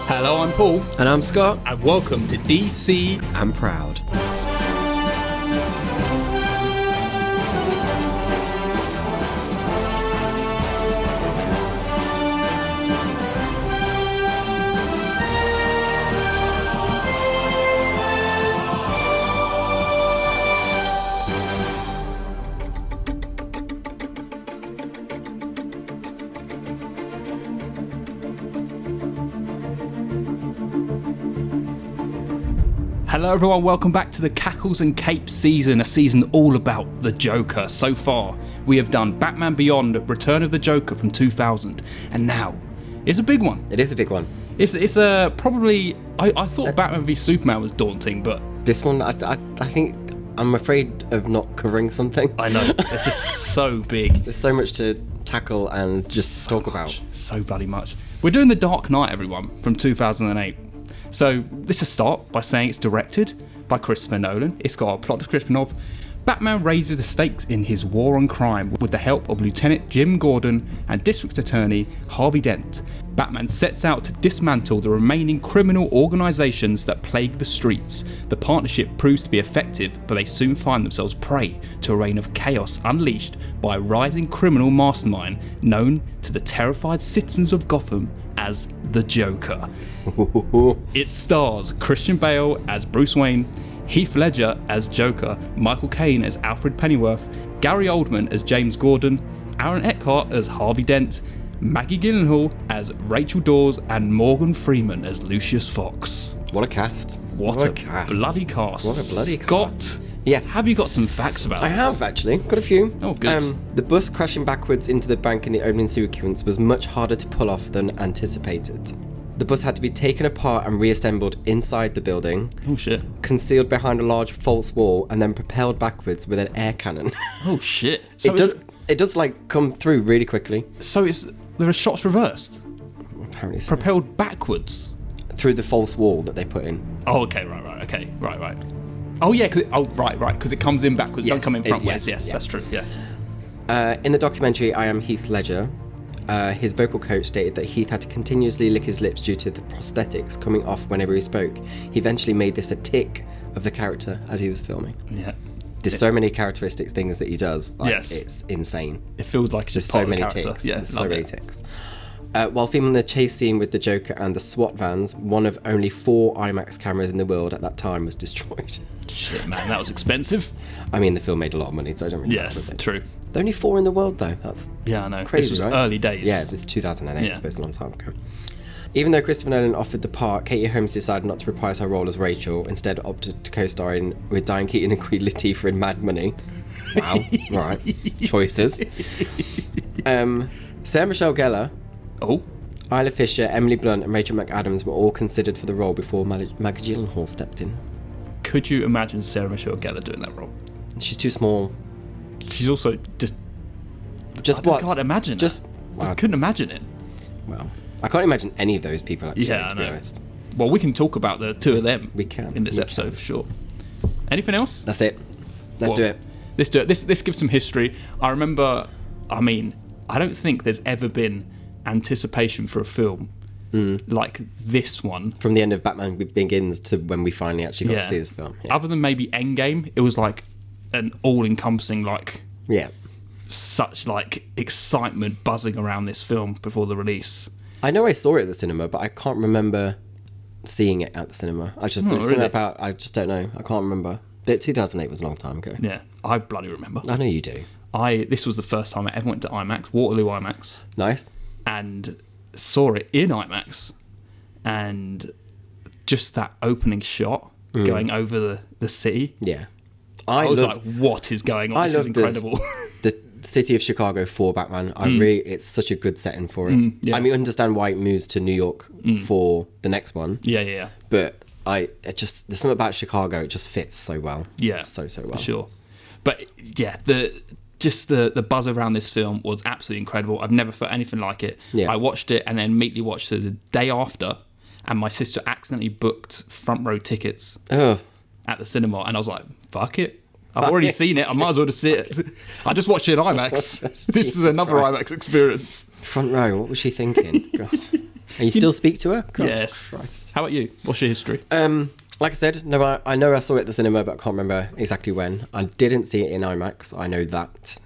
Hello, I'm Paul. And I'm Scott. And welcome to DC I'm Proud. Hello everyone, welcome back to the Cackles and Capes season, a season all about the Joker. So far, we have done Batman Beyond, Return of the Joker from 2000, and now, it's a big one. It is a big one. It's probably, I thought Batman v Superman was daunting, but... This one, I think, I'm afraid of not covering something. I know, it's just so big. There's so much to tackle and just talk about. So bloody much. We're doing The Dark Knight, everyone, from 2008. So let's just start by saying it's directed by Christopher Nolan. It's got a plot description of Batman raises the stakes in his war on crime with the help of Lieutenant Jim Gordon and District Attorney Harvey Dent. Batman sets out to dismantle the remaining criminal organisations that plague the streets. The partnership proves to be effective, but they soon find themselves prey to a reign of chaos unleashed by a rising criminal mastermind known to the terrified citizens of Gotham as the Joker. It stars Christian Bale as Bruce Wayne, Heath Ledger as Joker, Michael Caine as Alfred Pennyworth, Gary Oldman as James Gordon, Aaron Eckhart as Harvey Dent, Maggie Gyllenhaal as Rachel Dawes, and Morgan Freeman as Lucius Fox. What a cast. What a cast. Bloody cast. What a bloody Scott, cast. Yes. Have you got some facts about I this? have, actually. Got a few. Oh, good. The bus crashing backwards into the bank in the opening sequence was much harder to pull off than anticipated. The bus had to be taken apart and reassembled inside the building. Oh, shit. Concealed behind a large false wall and then propelled backwards with an air cannon. Oh, shit. So It does like come through really quickly. So there are shots reversed? Apparently so. Propelled backwards? Through the false wall that they put in. Oh, okay, right. Oh, yeah, because it comes in backwards, don't come in frontwards. Yes, that's true, yes. In the documentary I Am Heath Ledger, his vocal coach stated that Heath had to continuously lick his lips due to the prosthetics coming off whenever he spoke. He eventually made this a tick of the character as he was filming. Yeah. There's so many characteristics things that he does. Yes. It's insane. It feels like There's just so part many of the character. ticks. Yeah, There's so many ticks. While filming the chase scene with the Joker and the SWAT vans, one of only 4 IMAX cameras in the world at that time was destroyed. Shit, man, that was expensive. I mean, the film made a lot of money, so I don't really know. Yes, true. There are only 4 in the world, though. That's I know. crazy, this was right? early days. Yeah, this is 2008, I suppose, a long time ago. Even though Christopher Nolan offered the part, Katie Holmes decided not to reprise her role as Rachel, instead opted to co-star with Diane Keaton and Queen Latifah in Mad Money. Wow, right. Choices. Sarah Michelle Gellar, Isla Fisher, Emily Blunt and Rachel McAdams were all considered for the role before Maggie Gyllenhaal stepped in. Could you imagine Sarah Michelle Gellar doing that role? She's too small. She's also just what? I can't imagine Wow. I couldn't imagine it. Well, I can't imagine any of those people actually, Yeah, to be honest. Well, we can talk about the two of them We can. in this episode for sure. Anything else? That's it. Let's do it. Let's do it. This gives some history. I remember, I don't think there's ever been anticipation for a film like this one. From the end of Batman Begins to when we finally actually got to see this film. Yeah. Other than maybe Endgame, it was like an all-encompassing, such excitement buzzing around this film before the release. I know I saw it at the cinema, but I can't remember seeing it at the cinema. I just I just don't know. I can't remember. But 2008 was a long time ago. Yeah, I bloody remember. I know you do. This was the first time I ever went to IMAX, Waterloo IMAX. Nice. And saw it in IMAX, and just that opening shot going over the city. Yeah. I was like, what is going on? This is incredible. The city of Chicago for Batman. It's such a good setting for it. Yeah. I mean, understand why it moves to New York for the next one. Yeah. But there's something about Chicago, it just fits so well. Yeah. So well. For sure. But yeah, the buzz around this film was absolutely incredible. I've never felt anything like it. Yeah. I watched it and then immediately watched it the day after, and my sister accidentally booked front row tickets at the cinema, and I was like, fuck it. I've already seen it. I might as well just see it. I just watched it in IMAX. This is another IMAX experience. Front row, what was she thinking? God. And you still speak to her? God Yes. Christ. How about you? What's your history? Like I said, no, I know I saw it at the cinema, but I can't remember exactly when. I didn't see it in IMAX. I know that.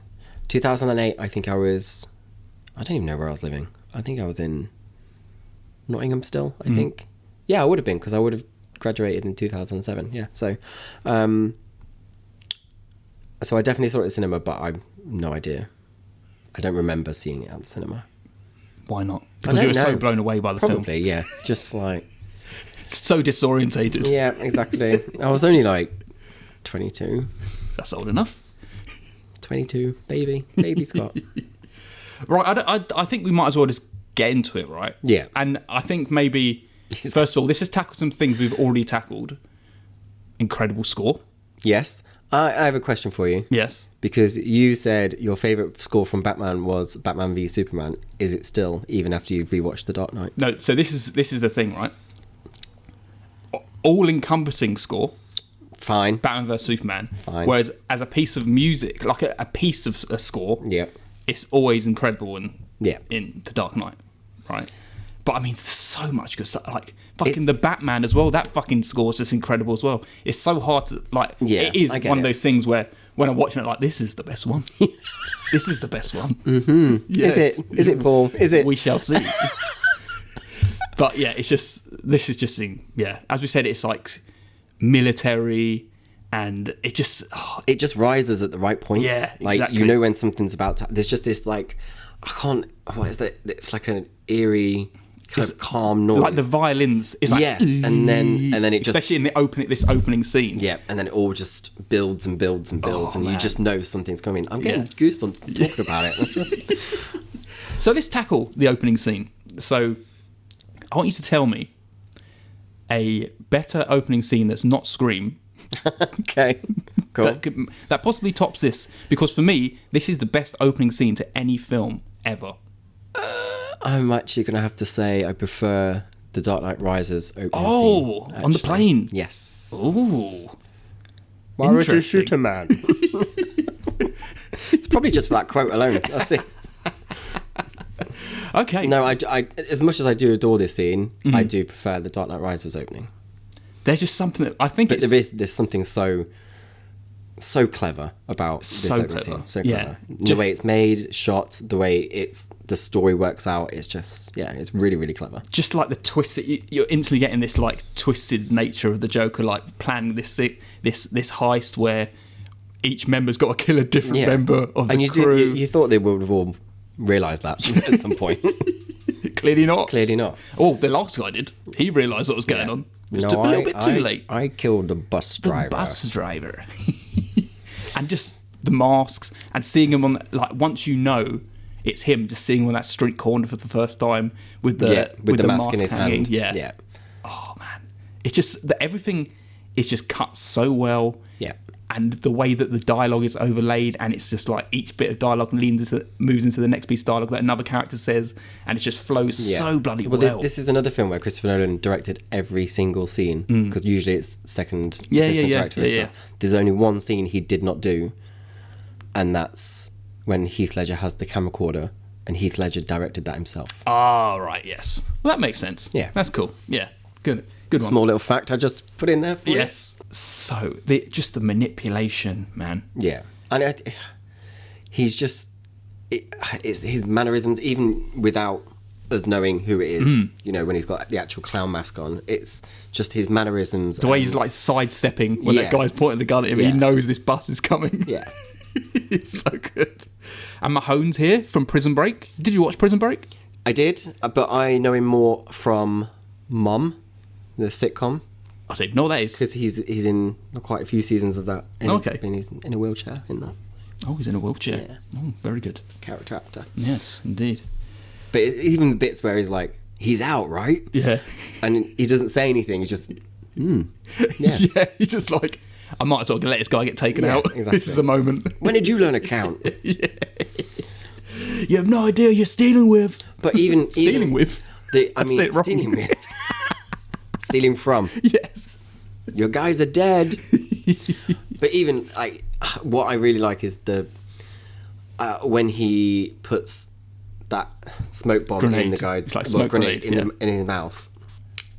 2008, I think I don't even know where I was living. I think I was in Nottingham still, I think. Yeah, I would have been, because I would have graduated in 2007. Yeah, so I definitely saw it at the cinema, but I've no idea. I don't remember seeing it at the cinema. Why not? Because you were so blown away by the film. Probably, yeah. Just like... So disorientated. Yeah, exactly. I was only like 22. That's old enough. 22, baby Scott. Right, I think we might as well just get into it, right? Yeah. And I think maybe, first of all, this has tackled some things we've already tackled. Incredible score. Yes. I have a question for you. Yes. Because you said your favourite score from Batman was Batman v Superman. Is it still, even after you've rewatched The Dark Knight? No, so this is the thing, right? All-encompassing score. Fine. Batman vs Superman. Fine. Whereas as a piece of music, like a piece of a score, it's always incredible in The Dark Knight, right? But I mean, there's so much good stuff. Like fucking the Batman as well. That fucking score is just incredible as well. It's so hard to like. Yeah, it is one of those things where when I'm watching it, like this is the best one. This is the best one. Mm-hmm. Yes. Is it, Paul? Is it? We shall see. But yeah, this is just as we said, it's like military, and it just rises at the right point. Yeah, like exactly. You know when something's about to. There's just this like what is that? It's like an eerie kind of calm noise, like the violins. It's like and then it just, especially in this opening scene. Yeah, and then it all just builds and builds and builds, and you just know something's coming. I'm getting goosebumps talking about it. So let's tackle the opening scene. So I want you to tell me a better opening scene that's not Scream. Okay, cool. That possibly tops this, because for me, this is the best opening scene to any film ever. I'm actually going to have to say I prefer The Dark Knight Rises opening scene. Oh, on the plane. Yes. Ooh. Why would you shoot a man? It's probably just for that quote alone. That's it. Okay. No, I as much as I do adore this scene, I do prefer The Dark Knight Rises opening. There's just something that I think there's something so clever about this opening scene. So clever. The way it's made, shot, the way the story works out, it's just it's really, really clever. Just like the twist that you're instantly getting this like twisted nature of the Joker, like planning this heist where each member's got to kill a different member of the crew. You thought they would have all realised that at some point. Clearly not. Clearly not. Oh, the last guy did. He realised what was going on. Just a little bit too late. I killed the bus driver. And just the masks and seeing him on, like, once you know it's him, just seeing him on that street corner for the first time with the mask in his hand. Yeah. Oh man, it's just that everything is just cut so well. Yeah. And the way that the dialogue is overlaid, and it's just like each bit of dialogue moves into the next piece of dialogue that another character says, and it just flows so bloody well. This is another film where Christopher Nolan directed every single scene, because usually it's second assistant director and stuff. There's only one scene he did not do, and that's when Heath Ledger has the camcorder, and Heath Ledger directed that himself. Oh, right, yes. Well, that makes sense. Yeah. That's cool. Yeah, good one. Small little fact I just put in there for you. Yes. So, just the manipulation, man. Yeah. And he's just... It's his mannerisms, even without us knowing who it is, when he's got the actual clown mask on, it's just his mannerisms. The way he's like sidestepping when that guy's pointing the gun at him, he knows this bus is coming. Yeah. It's so good. And Mahone's here from Prison Break. Did you watch Prison Break? I did, but I know him more from Mom, the sitcom. I don't even know what that is. Because he's in quite a few seasons of that. And he's in a wheelchair in that. Oh, he's in a wheelchair. Yeah. Oh, very good. Character actor. Yes, indeed. But even the bits where he's like, he's out, right? Yeah. And he doesn't say anything. He just, yeah, he's just like, I might as well let this guy get taken out. Exactly. This is a moment. When did you learn to count? Yeah. You have no idea you're stealing with. But even... stealing with? Stealing with. Stealing from. Yes. Your guys are dead. But even, like, what I really like is when he puts that smoke bomb Grenade. in the guy, It's like smoke grenade, in his mouth,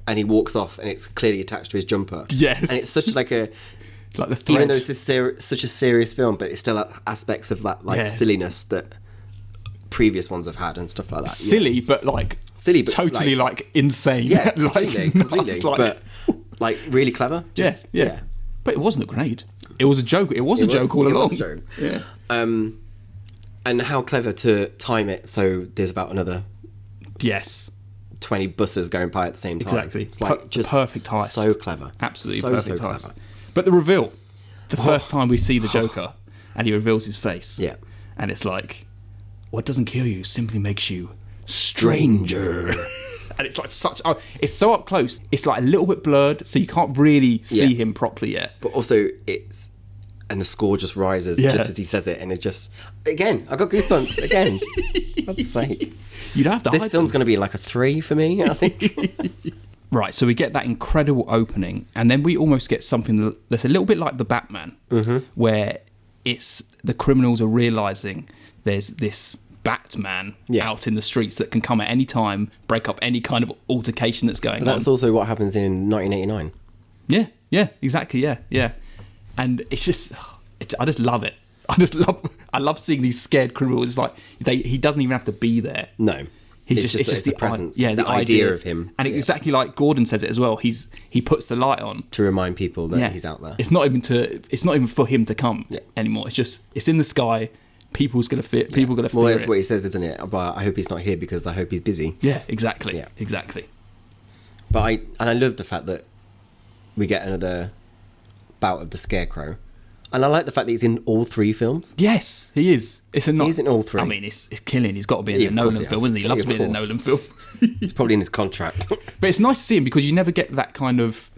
and he walks off, and it's clearly attached to his jumper. Yes. And it's such like a, like the thread. even though it's such a serious film, but it's still aspects of that like silliness that previous ones have had and stuff like that. Silly, but like silly, but totally like insane. yeah, like, completely, nuts, like, but like really clever. Just, yeah. But it wasn't a grenade. It was a joke. It was a joke all along. It was a joke. Yeah. And how clever to time it so there's about another Yes. 20 buses going by at the same time. Exactly. It's like just perfect heist. so clever. Absolutely so perfect heist. clever. But the reveal, the first time we see the Joker, and he reveals his face. Yeah. And it's like, what doesn't kill you simply makes you stranger. And it's like it's so up close. It's like a little bit blurred, so you can't really see him properly yet. But also and the score just rises just as he says it, and it just, again, I got goosebumps again. God's sake. You don't have to This hide film's them. going to be like a 3 for me, I think. Right, so we get that incredible opening, and then we almost get something that's a little bit like the Batman, where it's the criminals are realising there's this Batman out in the streets that can come at any time, break up any kind of altercation that's going on. That's also what happens in 1989. Yeah, exactly, yeah. And it's just, I just love it. I love seeing these scared criminals. It's like he doesn't even have to be there. No. It's just the presence, the idea of him. And exactly like Gordon says it as well. He puts the light on to remind people that he's out there. It's not even for him to come anymore. It's just, it's in the sky. People's gonna fear. People gonna fear. Well, that's it. what he says, isn't it? But I hope he's not here because I hope he's busy. Yeah, exactly. Yeah. Exactly. But I love the fact that we get another bout of the Scarecrow, and I like the fact that he's in all 3 films. Yes, he is. He's in all 3. I mean, it's killing. He's got to be in a Nolan film, isn't he? He loves being in a Nolan film. It's probably in his contract. But it's nice to see him because you never get that kind of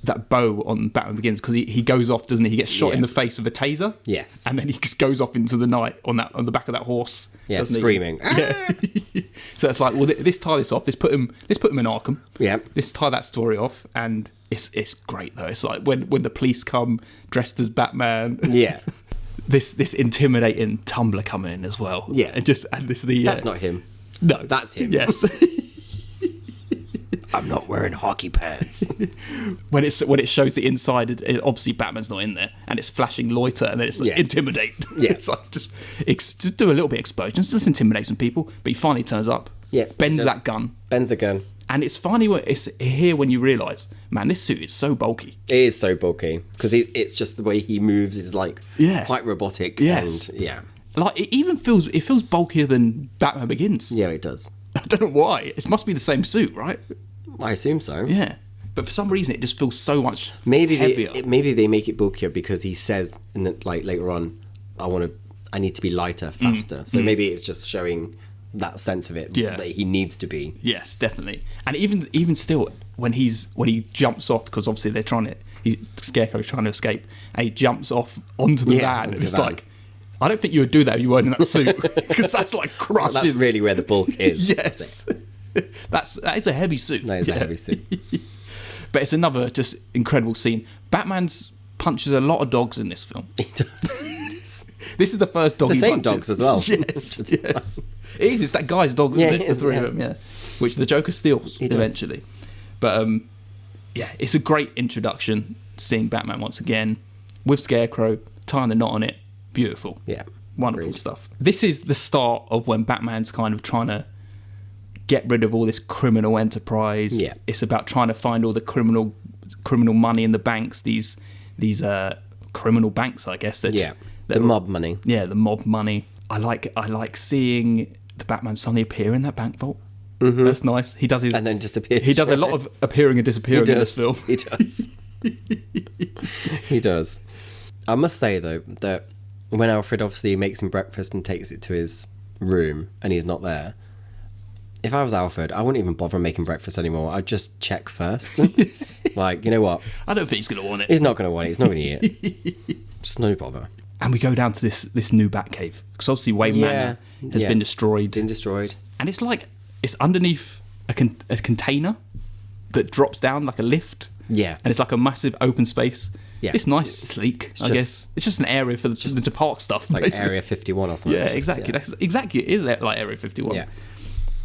that bow on Batman Begins, because he goes off, doesn't he? He gets shot in the face with a taser. Yes. And then he just goes off into the night on the back of that horse. Yeah, doesn't screaming. He? Yeah. So it's like, well, let's tie this off. Let's put him in Arkham. Yeah. Let's tie that story off, and it's great though. It's like when the police come dressed as Batman. Yeah. This intimidating tumbler coming in as well. Yeah. And this That's not him. No, that's him. Yes. I'm not wearing hockey pants. when it shows the inside, obviously Batman's not in there, and it's flashing loiter, and then it's like, intimidate. Yeah. It's like just do a little bit of exposure, just intimidate some people. But he finally turns up. Yeah, bends that gun. Bends the gun. And it's funny when you realise, man, this suit is so bulky. It is so bulky because it's just the way he moves is like quite robotic. Yes. And like it feels bulkier than Batman Begins. Yeah, it does. I don't know why. It must be the same suit, right? I assume so. Yeah. But for some reason, it just feels so much heavier. Maybe they make it bulkier because he says later on, I need to be lighter, faster. So maybe it's just showing that sense of it that he needs to be. Yes, definitely. And even still, when he jumps off, because obviously Scarecrow's trying to escape, and he jumps off onto the van, and it's like, I don't think you would do that if you weren't in that suit, because that's like crushes. That's really where the bulk is. Yes. That is a heavy suit. That is a heavy suit. But it's another just incredible scene. Batman's punches a lot of dogs in this film. He does. This is the first dog. The he same punches. dogs as well. Yes, yes. It is. It's that guy's dog, isn't it? The 3 of them, yeah. Which the Joker steals eventually. But it's a great introduction. Seeing Batman once again with Scarecrow, tying the knot on it. Beautiful. Yeah. Wonderful stuff. This is the start of when Batman's kind of trying to get rid of all this criminal enterprise. Yeah. It's about trying to find all the criminal money in the banks. These criminal banks, I guess. The mob money. Yeah, the mob money. I like seeing the Batman suddenly appear in that bank vault. Mm-hmm. That's nice. He does and then disappears. He does a lot of appearing and disappearing in this film. He does. He does. I must say though that when Alfred obviously makes him breakfast and takes it to his room and he's not there, if I was Alfred, I wouldn't even bother making breakfast anymore. I'd just check first. Like, you know what? I don't think he's going to want it. He's not going to want it. He's not going to eat it. Just no bother. And we go down to this new Batcave. Because obviously Wayne Manor has been destroyed. And it's like, it's underneath a container that drops down like a lift. Yeah. And it's like a massive open space. Yeah. It's nice, sleek. I guess it's just an area for the to park stuff. Like basically. Area 51 or something. Yeah, exactly. That's exactly. It is like Area 51. Yeah.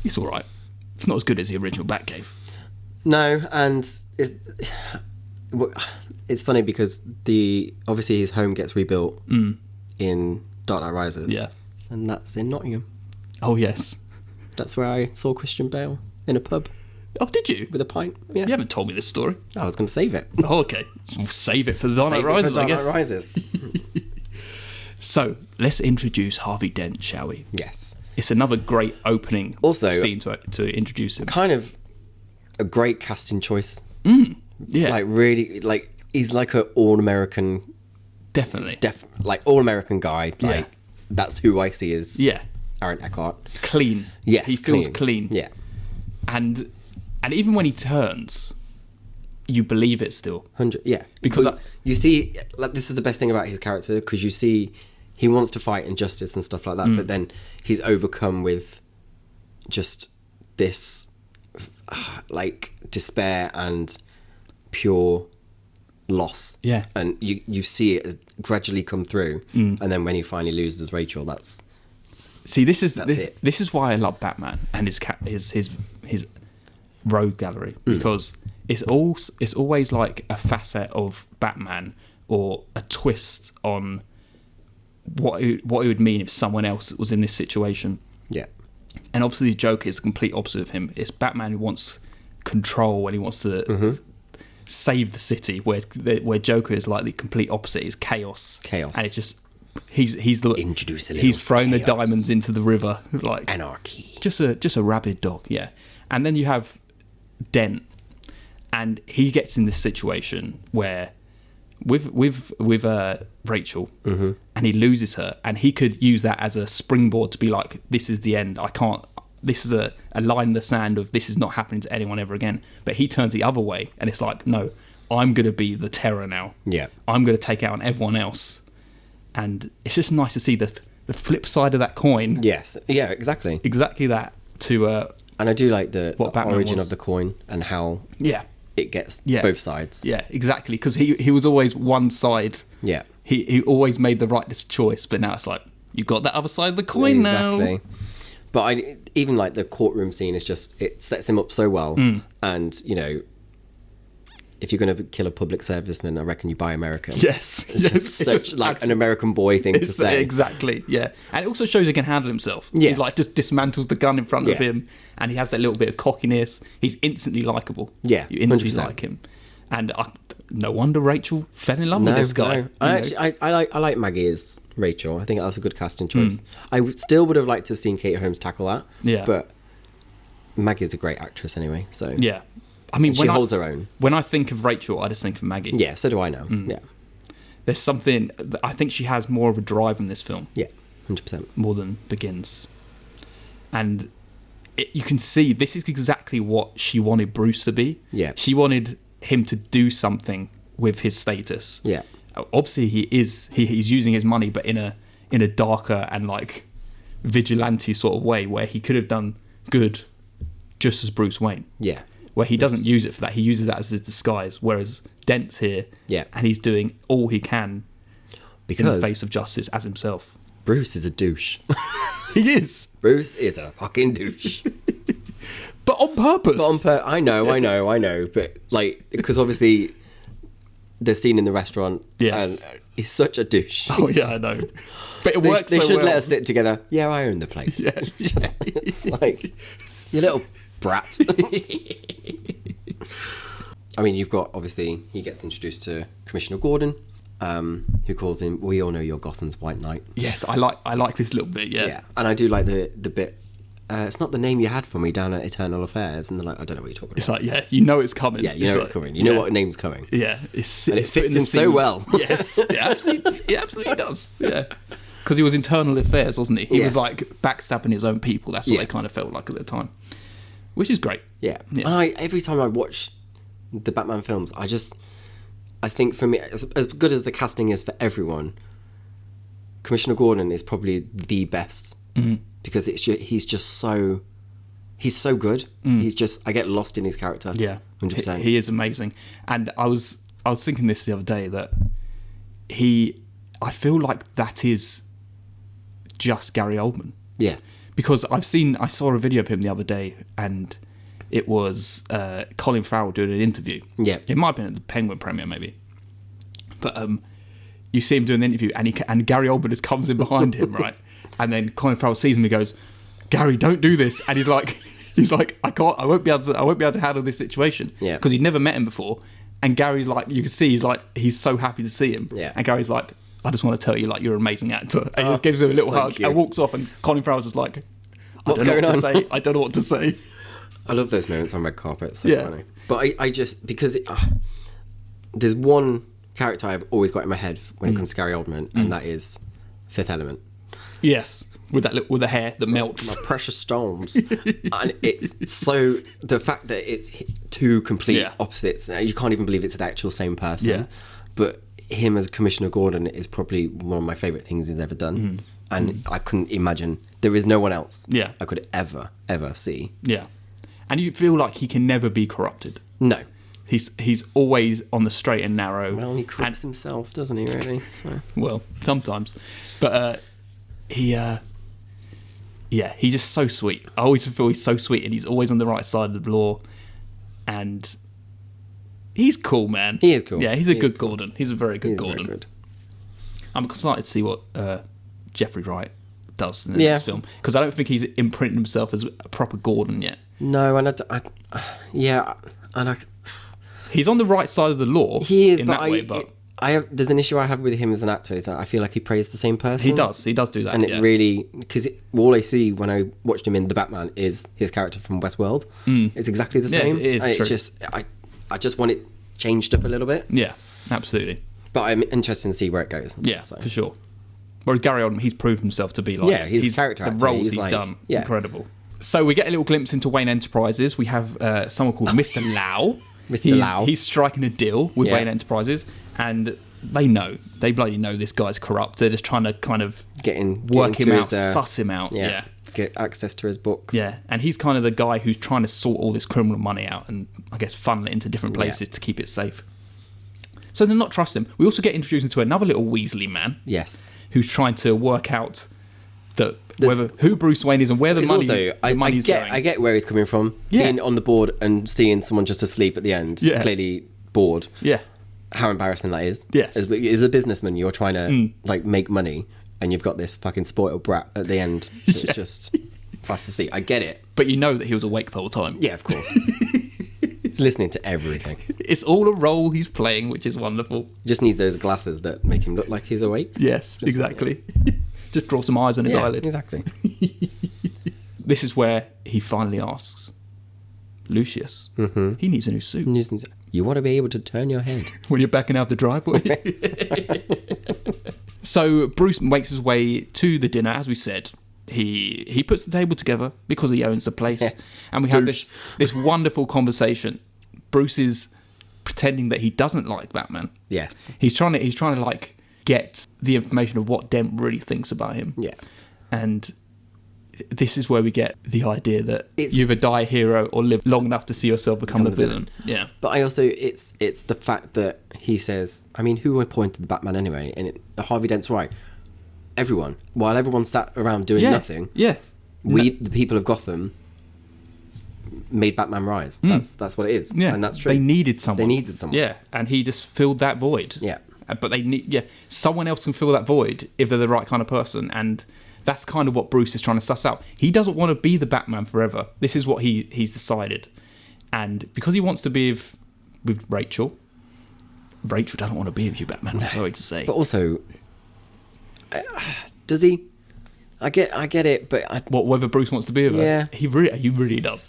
It's all right. It's not as good as the original Batcave. No, and it's funny because obviously his home gets rebuilt in Dark Knight Rises. Yeah. And that's in Nottingham. Oh yes. That's where I saw Christian Bale in a pub Oh, did you? with a pint. Yeah. You haven't told me this story. I was going to save it. Oh, okay. We'll save it for the Dark Knight Save it for Rises, I Dark Knight guess. Rises. So let's introduce Harvey Dent, shall we? Yes. It's another great opening Also, scene to introduce him. Kind of a great casting choice. Yeah, Like really, like he's like an all-American, definitely. like all-American guy. Yeah. Like that's who I see as Yeah, Aaron Eckhart. clean. Yes, he feels clean. Yeah. And even when he turns, you believe it still. 100. Yeah. Because you see, like this is the best thing about his character because you see he wants to fight injustice and stuff like that, but then he's overcome with just this like despair and pure loss. Yeah. And you see it as gradually come through, and then when he finally loses Rachel, that's this it. This is why I love Batman and his rogue gallery, because it's always like a facet of Batman or a twist on what it would mean if someone else was in this situation. yeah. And obviously, the Joker is the complete opposite of him. It's Batman who wants control and he wants to save the city, where Joker is like the complete opposite. Is chaos. Chaos. And it's just he's Introduce a little he's thrown the chaos. diamonds into the river like Anarchy. just a rabid dog. Yeah. And then you have Dent, and he gets in this situation where with Rachel, and he loses her, and he could use that as a springboard to be like, this is the end. I can't. This is a line in the sand of this is not happening to anyone ever again. But he turns the other way, and it's like, no, I'm gonna be the terror now. Yeah. I'm gonna take out everyone else, and it's just nice to see the flip side of that coin. Yes. Yeah. Exactly. Exactly that. And I do like the Batman origin was. of the coin and how Yeah. it gets Yeah. both sides. Yeah, exactly. Because he was always one side. Yeah. He always made the right choice, but now it's like, you've got that other side of the coin now. Exactly. But even like the courtroom scene is just, it sets him up so well. And, you know, if you're going to kill a public service, then I reckon you buy American. Yes. It's just such like an American boy thing to say. Exactly, yeah. And it also shows he can handle himself. Yeah. He's like, just dismantles the gun in front of him, and he has that little bit of cockiness. He's instantly likeable. Yeah, You instantly 100%. like him. And no wonder Rachel fell in love with this guy. No. I like Maggie as Rachel. I think that's a good casting choice. I still would have liked to have seen Kate Holmes tackle that. Yeah. But Maggie's a great actress anyway. So Yeah. I mean, she holds her own. When I think of Rachel, I just think of Maggie. Yeah, so do I now. Yeah. There's something, I think she has more of a drive in this film. Yeah, 100%. More than Begins. And you can see this is exactly what she wanted Bruce to be. Yeah. She wanted him to do something with his status. Yeah. Obviously, he's using his money, but in a darker and like vigilante sort of way, where he could have done good just as Bruce Wayne. Yeah. Where he doesn't use it for that. He uses that as his disguise. Whereas Dent's here. Yeah. And he's doing all he can Because in the face of justice as himself. Bruce is a douche. He is. Bruce is a fucking douche. But on purpose. I know. But like, because obviously the scene in the restaurant. Yes. And he's such a douche. Oh yeah, I know. But it works They so should well. let us sit together. Yeah, I own the place. Yeah. It's like, you little brat. I mean, you've got, obviously, he gets introduced to Commissioner Gordon, who calls him, we all know you're Gotham's White Knight. Yes, I like this little bit, yeah. Yeah, and I do like the bit, it's not the name you had for me down at Eternal Affairs, and they're like, I don't know what you're talking about. It's like, yeah, you know it's coming. Yeah, you know it's coming. You know what name's coming. Yeah. And it it's fits in him so well. Yes, it absolutely does. Yeah. Because he was Internal Affairs, wasn't he? He was Yes. like backstabbing his own people. That's what Yeah. they kind of felt like at the time. Which is great. Yeah. Yeah. And every time I watch the Batman films, I think for me, as good as the casting is for everyone, Commissioner Gordon is probably the best. Because he's so good. I get lost in his character. Yeah. 100%. He is amazing. And I was thinking this the other day, that I feel like that is just Gary Oldman. Yeah. Because I saw a video of him the other day, and it was Colin Farrell doing an interview. Yeah. It might have been at the Penguin premiere, maybe. But you see him doing the interview, and Gary Oldman just comes in behind him, right? And then Colin Farrell sees him and he goes, "Gary, don't do this." And he's like, I won't be able to handle this situation. Yeah. Because he'd never met him before. And Gary's like, you can see he's so happy to see him. Yeah. And Gary's like, "I just want to tell you, like, you're an amazing actor." And he just gives him a little so hug cute. and walks off. And Colin Farrell's just like, What's I don't know going what to say. I don't know what to say. I love those moments on red carpet. It's so Yeah. funny. But I just, because there's one character I've always got in my head when it comes to Gary Oldman, and that is Fifth Element. Yes, with the hair that melts. My precious stones. And it's so, the fact that it's two complete Yeah. opposites, you can't even believe it's the actual same person. Yeah. But him as Commissioner Gordon is probably one of my favourite things he's ever done. And I couldn't imagine, there is no one else Yeah. I could ever see. Yeah, and you feel like he can never be corrupted. No. He's always on the straight and narrow. Well, he corrupts himself, doesn't he, really? So. Well, sometimes, but he's just so sweet. I always feel he's so sweet, and he's always on the right side of the law, and he's cool, man. He is cool. Yeah, he's a good Gordon. He's a very good Gordon. Very good. I'm excited to see what Jeffrey Wright does in the Yeah. next film, because I don't think he's imprinted himself as a proper Gordon yet. No, and He's on the right side of the law. he is, in but that way, but there's an issue I have with him as an actor, is that I feel like he plays the same person. he does do that. And yeah. it really, because all I see when I watched him in The Batman is his character from Westworld. It's exactly the Yeah, same. it is And true. it's just, I just want it changed up a little bit. Yeah, absolutely. But I'm interested to see where it goes. Yeah, So. for sure. Whereas Gary Oldman, he's proved himself to be like, Yeah, he's a character the actor. roles He's he's like- done, yeah. incredible. So we get a little glimpse into Wayne Enterprises. We have someone called Mr. Lau. Mr. Lau. He's striking a deal with Yeah. Wayne Enterprises, and they bloody know this guy's corrupt. They're just trying to kind of work him out, suss him out. Yeah. Get access to his books. Yeah, and he's kind of the guy who's trying to sort all this criminal money out and, I guess, funnel it into different places to keep it safe. So they're not trusting him. We also get introduced into another little Weasley man Yes. who's trying to work out who Bruce Wayne is and where the money's going. I get where he's coming from. Yeah. Being on the board and seeing someone just asleep at the end, Yeah. clearly bored. Yeah, How embarrassing that is. Yes. As a businessman, you're trying to like make money, and you've got this fucking spoiled brat at the end. It's Yeah. just fast asleep. I get it. but you know that he was awake the whole time. Yeah, of course. He's listening to everything. It's all a role he's playing, which is wonderful. Just needs those glasses that make him look like he's awake. Yes, exactly. Just draw some eyes on his eyelid. Exactly. This is where he finally asks Lucius. He needs a new suit. You want to be able to turn your head. When you're backing out the driveway. So Bruce makes his way to the dinner, as we said. He puts the table together because he owns the place. Yeah. And we have this wonderful conversation. Bruce is pretending that he doesn't like Batman. Yes. He's trying to like get the information of what Dent really thinks about him. Yeah. And this is where we get the idea that It's- you either die a hero or live long enough to see yourself become the villain. Yeah. But I also, it's the fact that he says, I mean, who appointed the Batman anyway? And Harvey Dent's right. Everyone. While everyone sat around doing nothing, Yeah. the people of Gotham, made Batman rise. That's what it is. Yeah. And that's true. They needed someone. Yeah. And he just filled that void. Yeah. But someone else can fill that void if they're the right kind of person. And that's kind of what Bruce is trying to suss out. He doesn't want to be the Batman forever. This is what he's decided. And because he wants to be with Rachel doesn't want to be with you, Batman. I'm sorry to say. But also, does he? I get it, but Whether Bruce wants to be with her? Yeah. He really does.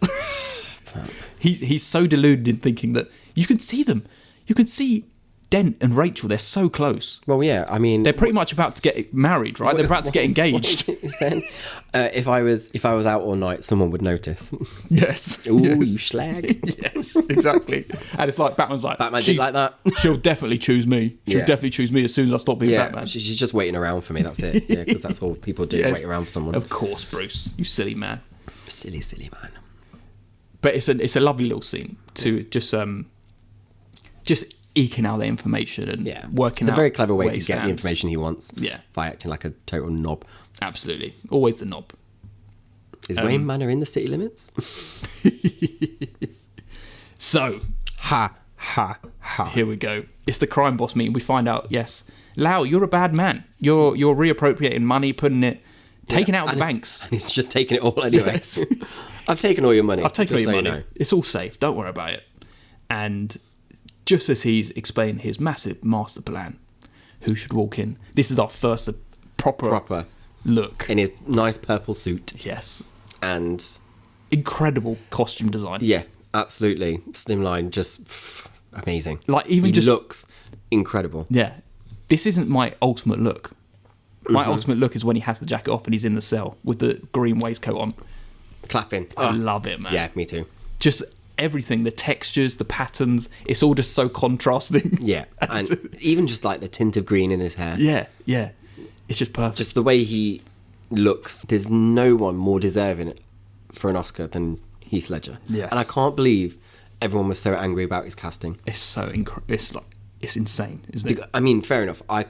He's so deluded in thinking that you can see them. You can see Dent and Rachel. They're so close. well, yeah. I mean, They're pretty much about to get married, right? They're about to get engaged. What is then? If I was out all night, someone would notice. Yes. Ooh, Yes. you slag. Yes, exactly. And it's like Batman's like, Batman did like that. She'll definitely choose me. She'll Yeah. definitely choose me as soon as I stop being Yeah, Batman. she's just waiting around for me. That's it. Yeah, because that's all people do. Yes. Wait around for someone. Of course, Bruce. You silly man. Silly man. But it's a lovely little scene to just eking out the information and working It's out a very clever way where to he get the stands. information he wants. Yeah. By acting like a total knob. Absolutely. Always the knob. Is Wayne Manor in the city limits? So, Ha, ha, ha. here we go. It's the crime boss meeting. We find out, yes, Lau, you're a bad man. You're reappropriating money, putting it, taking it out of the banks. And he's just taking it all anyway. Yes. I've taken all your money. I've taken all just your so you money. know. It's all safe. Don't worry about it. And just as he's explaining his massive master plan, who should walk in? This is our first proper look. In his nice purple suit. Yes. And Incredible costume design. yeah, absolutely. Slimline, just amazing. Like, even he just looks incredible. Yeah. This isn't my ultimate look. My ultimate look is when he has the jacket off and he's in the cell with the green waistcoat on. Clapping. I love it, man. Yeah, me too. Just everything, the textures, the patterns, it's all just so contrasting. Yeah, and even just like the tint of green in his hair. Yeah. It's just perfect. Just the way he looks. There's no one more deserving for an Oscar than Heath Ledger. Yes. And I can't believe everyone was so angry about his casting. It's so it's insane, isn't it? I mean, fair enough. I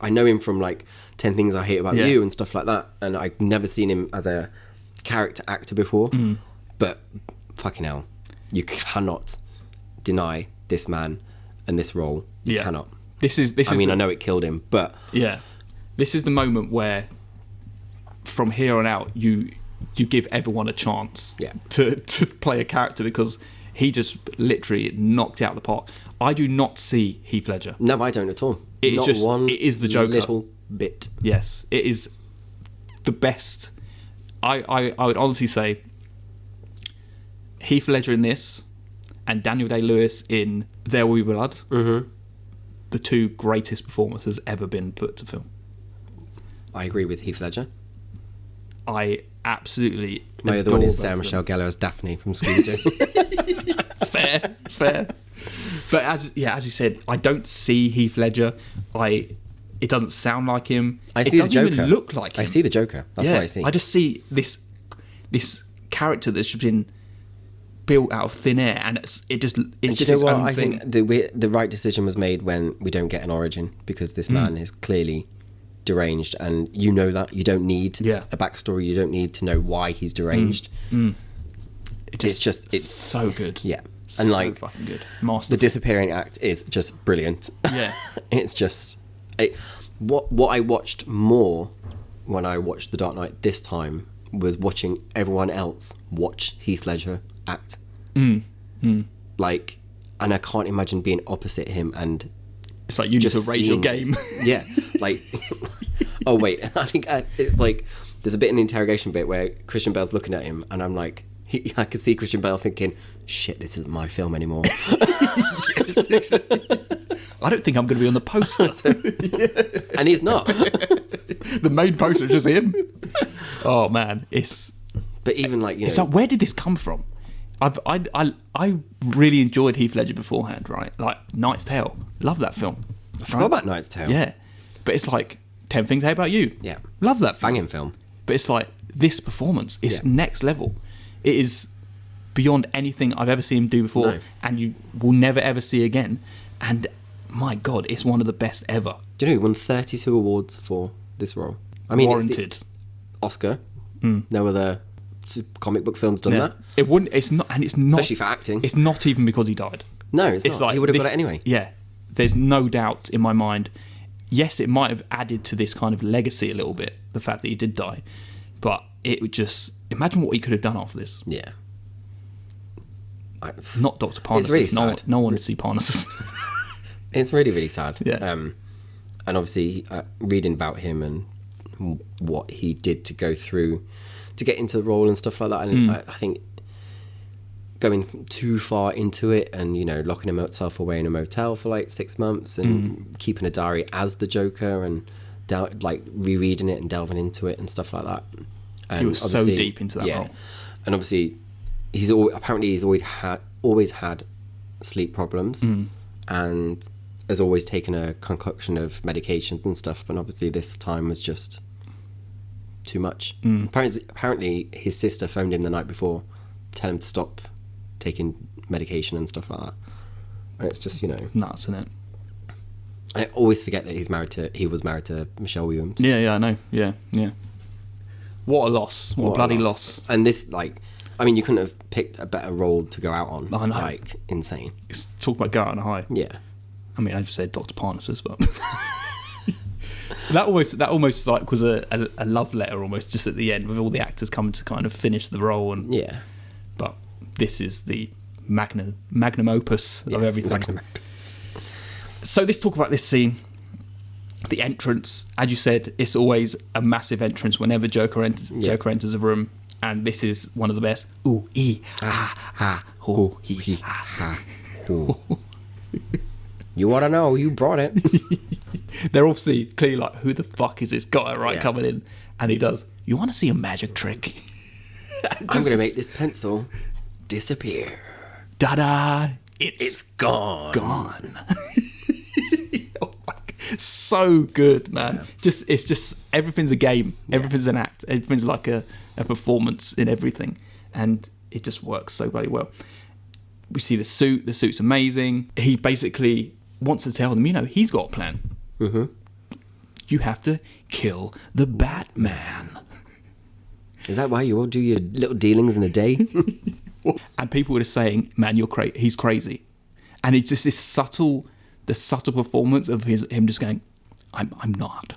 know him from like 10 Things I Hate About Yeah. You and stuff like that, and I've never seen him as a character actor before. But fucking hell, you cannot deny this man and this role. You cannot. I know it killed him, but Yeah. This is the moment where from here on out you give everyone a chance to play a character, because he just literally knocked it out of the park. I do not see Heath Ledger. no, I don't at all. It is Not just- one it is the Joker. little bit. Yes, it is the best. I would honestly say Heath Ledger in this and Daniel Day-Lewis in There Will Be Blood, the two greatest performances ever been put to film. I agree with Heath Ledger. I absolutely My other one is adore Sarah both of Michelle Gellar as Daphne from Scooby-Doo. them. Fair. But as you said, I don't see Heath Ledger. It doesn't sound like him. I It see the doesn't even Joker. look like him. I see the Joker. That's what I see. I just see this character that's just been built out of thin air, and it's And just do you its know what? own I thing. think the right decision was made when we don't get an origin, because this man is clearly deranged, and you know that. You don't need a backstory. You don't need to know why he's deranged. It's so good. Yeah. So And like fucking good. the Masterful. disappearing act is just brilliant. Yeah. It's just what I watched more when I watched The Dark Knight this time was watching everyone else watch Heath Ledger act. Like, and I can't imagine being opposite him and It's like you need to just raise your seeing game. this. Yeah, like oh wait, I think it's like there's a bit in the interrogation bit where Christian Bale's looking at him, and I'm like, I could see Christian Bale thinking, shit, this isn't my film anymore. I don't think I'm going to be on the poster. And he's not. The main poster is just him. Oh man, But even like, you know, it's like, where did this come from? I really enjoyed Heath Ledger beforehand, right? Like Knight's Tale, love that film. I forgot about Knight's Tale. Yeah, but it's like 10 Things I Hate About You. Yeah. Love that film. Banging film. But it's like this performance is next level. It is beyond anything I've ever seen him do before, and you will never ever see again. And my God, it's one of the best ever. Do you know he won 32 awards for this role? I mean, Warranted. It's the Oscar. No other comic book films done that. It wouldn't. It's not, and it's not. Especially for acting. It's not even because he died. No, it's not. Like He would have got this- it anyway. Yeah, there's no doubt in my mind. Yes, it might have added to this kind of legacy a little bit, the fact that he did die, but it would just imagine what he could have done after this. Yeah. Not Dr. Parnassus. It's really sad. No one would see Parnassus. It's really, really sad. Yeah. And obviously, reading about him and what he did to go through to get into the role and stuff like that, and I think going too far into it and, you know, locking himself away in a motel for like 6 months and keeping a diary as the Joker and like rereading it and delving into it and stuff like that. And He was so obviously- deep into that role. And obviously, he's always had sleep problems and has always taken a concoction of medications and stuff. But obviously, this time was just too much. Apparently, his sister phoned him the night before, telling him to stop taking medication and stuff like that. And it's just, nuts, isn't it? I always forget that he was married to Michelle Williams. Yeah, I know. Yeah. What a loss. What a bloody loss. And this, you couldn't have picked a better role to go out on. I know. Insane. It's talk about go out on a high. Yeah. I mean, I just said Dr. Parnassus, but that almost like was a love letter almost just at the end with all the actors coming to kind of finish the role. And yeah. But this is the magnum opus of everything. Magnum opus. So let's talk about this scene. The entrance, as you said, it's always a massive entrance whenever Joker enters a room, and this is one of the best. Ooh, ee, ah, ooh, ee, ah. You want to know? You brought it. They're obviously clearly like, who the fuck is this guy, coming in? And he does, you want to see a magic trick? I'm going to make this pencil disappear. Da-da! It's gone. Gone. Oh my God. So good, man. Yeah. It's just everything's a game. Everything's an act. Everything's like a performance in everything, and it just works so bloody well. We see the suit. The suit's amazing. He basically wants to tell them, he's got a plan. Mm-hmm. You have to kill the Batman. Is that why you all do your little dealings in the day? And people were saying, man, he's crazy. And it's just the subtle performance of him just going, I'm not.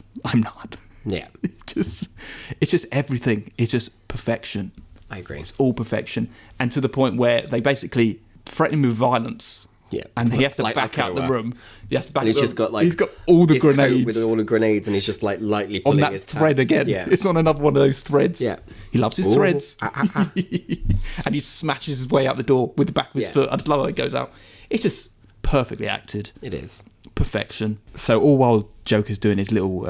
Yeah. It's just everything. It's just perfection. I agree. It's all perfection. And to the point where they basically threaten him with violence. Yeah. And he has to back out the room. He has to back out the room. He's got all the his grenades. Coat with all the grenades, and he's just lightly pulling on that his thread again. Yeah. It's on another one of those threads. Yeah. He loves his threads. And he smashes his way out the door with the back of his foot. I just love how it goes out. It's just perfectly acted. It is. Perfection. So all while Joker's doing his little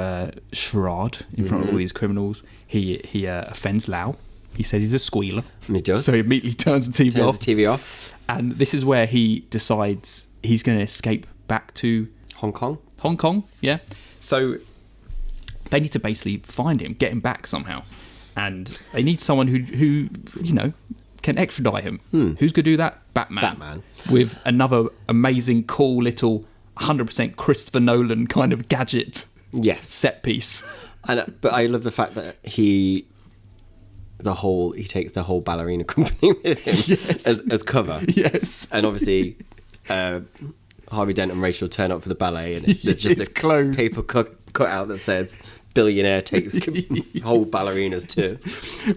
charade in front of all these criminals, he offends Lau. He says he's a squealer. He does. So he immediately turns the TV off. And this is where he decides he's going to escape back to Hong Kong, yeah. So they need to basically find him, get him back somehow. And they need someone who can extradite him. Who's going to do that? Batman. With another amazing, cool little 100% Christopher Nolan kind of gadget set piece. But I love the fact that he takes the whole ballerina company with him as cover. Yes. And obviously Harvey Dent and Rachel turn up for the ballet, and there's just a closed paper cut out that says billionaire takes whole ballerinas to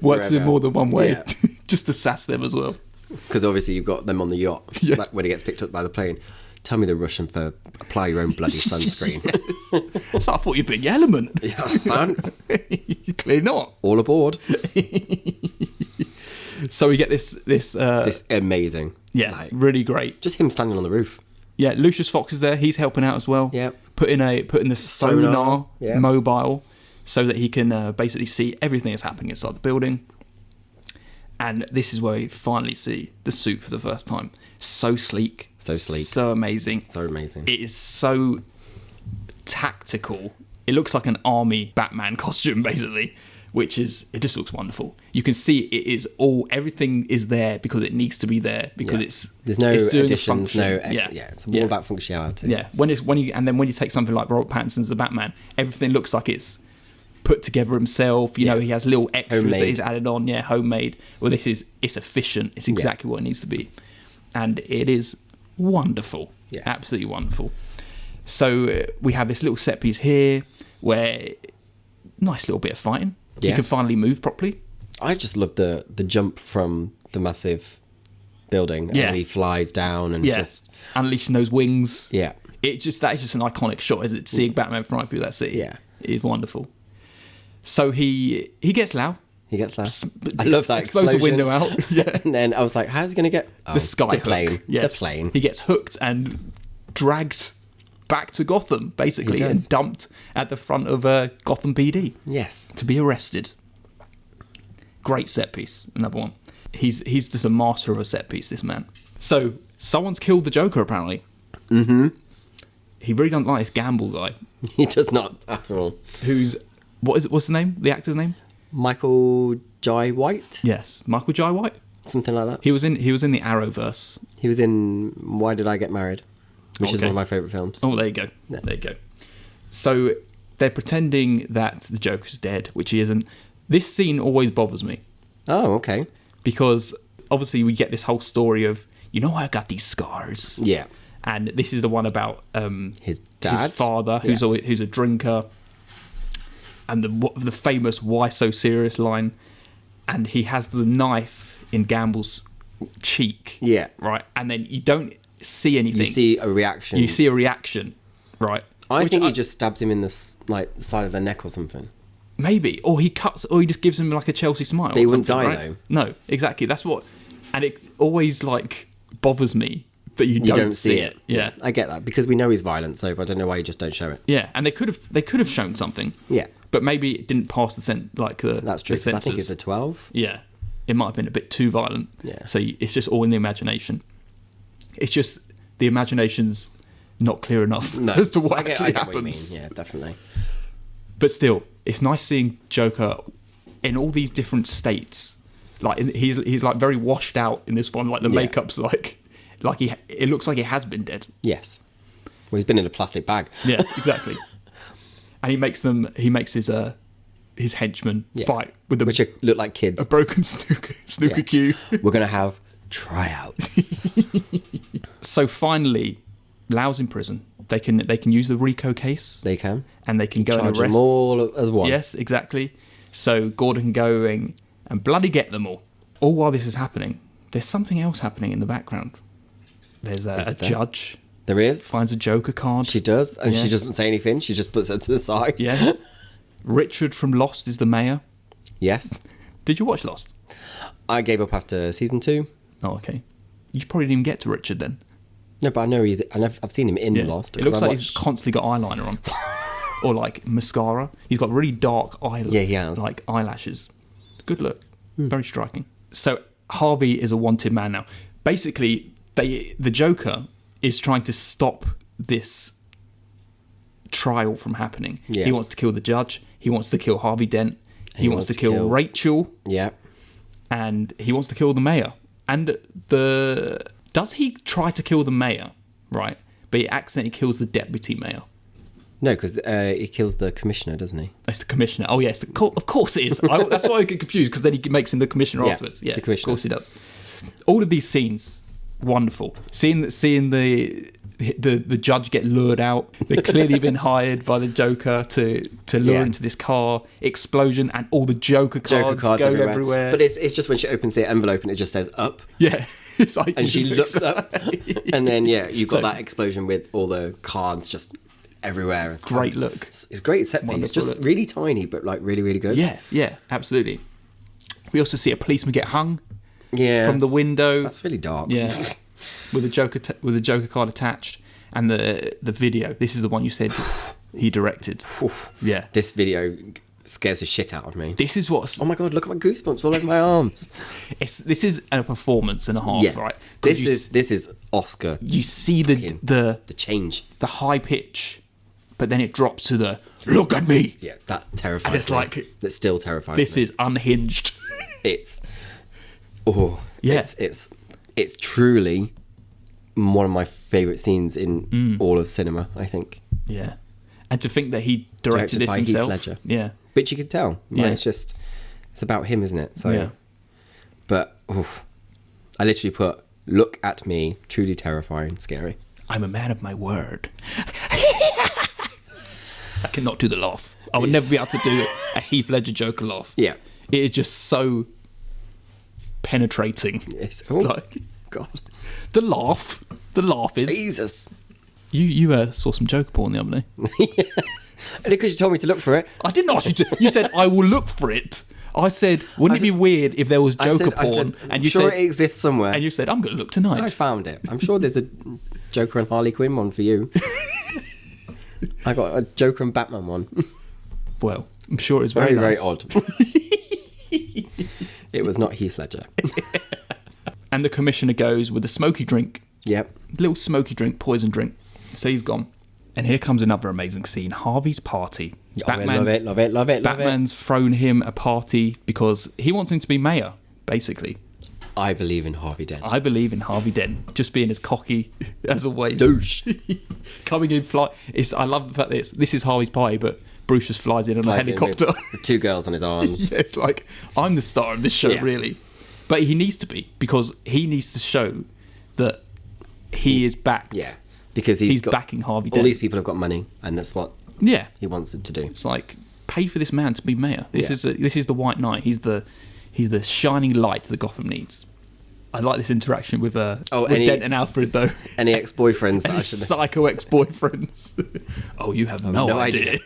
works wherever. in more than one way. Just to sass them as well. Because obviously you've got them on the yacht like when he gets picked up by the plane. Tell me the Russian for apply your own bloody sunscreen. So I thought you'd been your element. Yeah, Clearly not. All aboard. So we get this amazing, really great. Just him standing on the roof. Yeah, Lucius Fox is there. He's helping out as well. Yeah, putting the sonar mobile so that he can basically see everything that's happening inside the building. And this is where we finally see the suit for the first time. So sleek. So amazing. It is so tactical. It looks like an army Batman costume, basically, it just looks wonderful. You can see everything is there because it needs to be there, because there's no additions, no extra. Yeah, it's all about functionality. Yeah, when you take something like Robert Pattinson's The Batman, everything looks like it's put together himself. He has little extras homemade. That he's added on. Yeah, homemade. Well, it's efficient. It's exactly what it needs to be, and it is wonderful. Yes. Absolutely wonderful. So we have this little set piece here where nice little bit of fighting. You can finally move properly. I just love the jump from the massive building and he flies down and just unleashing those wings. Yeah, that is just an iconic shot, isn't it? Seeing Batman flying through that city. Yeah, it is wonderful. So he gets Lau. I love that explodes the window out. Yeah, and then I was like, how's he gonna get the sky plane? Yes. The plane. He gets hooked and dragged back to Gotham, basically, and dumped at the front of Gotham PD. Yes, to be arrested. Great set piece. Another one. He's just a master of a set piece, this man. So someone's killed the Joker, apparently. Mm-hmm. He really doesn't like this Gamble guy. He does not at all. What's the name? The actor's name? Michael Jai White. Yes, Michael Jai White. Something like that. He was in the Arrowverse. He was in Why Did I Get Married? which is one of my favourite films. Oh, there you go. Yeah. There you go. So they're pretending that the Joker's dead, which he isn't. This scene always bothers me. Oh, okay. Because obviously we get this whole story of, I got these scars. Yeah. And this is the one about his dad, his father, who's a drinker, and the famous "Why so serious" line, and he has the knife in Gamble's cheek. Yeah. Right, and then you don't see anything. You see a reaction. Right. I think he just stabs him in the side of the neck or something. Maybe, or he just gives him like a Chelsea smile. But he wouldn't die though. No, exactly. That's what, and it always bothers me that you don't see it. Yeah, I get that because we know he's violent, so I don't know why you just don't show it. Yeah, and they could have shown something. Yeah, but maybe it didn't pass the That's true. The I think it's a 12. Yeah, it might have been a bit too violent. Yeah. So it's just all in the imagination. It's just the imagination's not clear enough as to what actually happens. What you mean. Yeah, definitely. But still, it's nice seeing Joker in all these different states. He's very washed out in this one. The makeup's it looks like he has been dead. Yes. Well, he's been in a plastic bag. Yeah, exactly. And he makes his henchmen fight with which look like kids. A broken snooker cue. We're gonna have tryouts. So finally, Lau's in prison. They can use the RICO case. They can. And they can go charge and arrest them all as one. Yes, exactly. So Gordon can go and bloody get them all. All while this is happening, there's something else happening in the background. There's a judge. There is. Finds a Joker card. She does, and she doesn't say anything. She just puts it to the side. Yes. Richard from Lost is the mayor. Yes. Did you watch Lost? I gave up after season 2. Oh, okay. You probably didn't even get to Richard then. No, but I know I've seen him in Lost. It looks like he's constantly got eyeliner on. Or mascara. He's got really dark eyes. Yeah, he has. Eyelashes. Good look. Very striking. So Harvey is a wanted man now. Basically, the Joker is trying to stop this trial from happening. Yeah. He wants to kill the judge. He wants to kill Harvey Dent. He wants to kill Rachel. Yeah. And he wants to kill the mayor. And does he try to kill the mayor? Right. But he accidentally kills the deputy mayor. No, because he kills the commissioner, doesn't he? It's the commissioner. Oh, yes. Of course it is. That's why I get confused, because then he makes him the commissioner afterwards. Yeah, the commissioner. Of course he does. All of these scenes, wonderful. Seeing the judge get lured out. They've clearly been hired by the Joker to lure into this car. Explosion, and all the Joker cards go everywhere. But it's just when she opens the envelope and it just says up. Yeah. And she looks up. And then, you've got that explosion with all the cards just everywhere. It's great look. It's great set piece. Just really tiny, but really, really good. Yeah, absolutely. We also see a policeman get hung. Yeah. From the window. That's really dark. Yeah. with a Joker card attached, and the video. This is the one you said he directed. Yeah. This video scares the shit out of me. This is what. Oh my god! Look at my goosebumps all over my arms. This is a performance and a half, right? This is Oscar. You see the change, the high pitch, but then it drops to the look at me. Yeah, that terrifies. And it's me. That still terrifies. This me. is unhinged. It's truly one of my favourite scenes in all of cinema, I think. Yeah. And to think that he directed this by himself. Heath Ledger. Yeah. But you can tell. It's about him, isn't it? So, yeah. But I literally put, look at me, truly terrifying, scary. I'm a man of my word. I cannot do the laugh. I would never be able to do a Heath Ledger Joker laugh. Yeah. It is just so penetrating. Yes. God. The laugh is... Jesus. You saw some Joker porn the other day. Yeah. Only because you told me to look for it. I didn't ask you to. You said, I will look for it. I said, wouldn't it be weird if there was Joker porn? And you said, it exists somewhere. And you said, I'm going to look tonight. I found it. I'm sure there's a Joker and Harley Quinn one for you. I got a Joker and Batman one. Well, I'm sure it's very nice. Very odd. It was not Heath Ledger. And the commissioner goes with a smoky drink. Yep. Little smoky drink, poison drink. So he's gone. And here comes another amazing scene. Harvey's party. Love it. Batman's thrown him a party because he wants him to be mayor, basically. I believe in Harvey Dent. I believe in Harvey Dent, just being as cocky as always. Douche. Coming in fly. I love the fact that this is Harvey's party, but Bruce just flies in on a helicopter. With 2 girls on his arms. Yeah, it's like, I'm the star of this show, really. But he needs to be, because he needs to show that he is backed. Yeah, because he's backing Harvey Dent. All these people have got money, and that's what he wants them to do. It's like, pay for this man to be mayor. This is the White Knight. He's the shining light that Gotham needs. I like this interaction with Dent and Alfred, though. Any ex-boyfriends? Any psycho ex-boyfriends. Oh, you have no idea.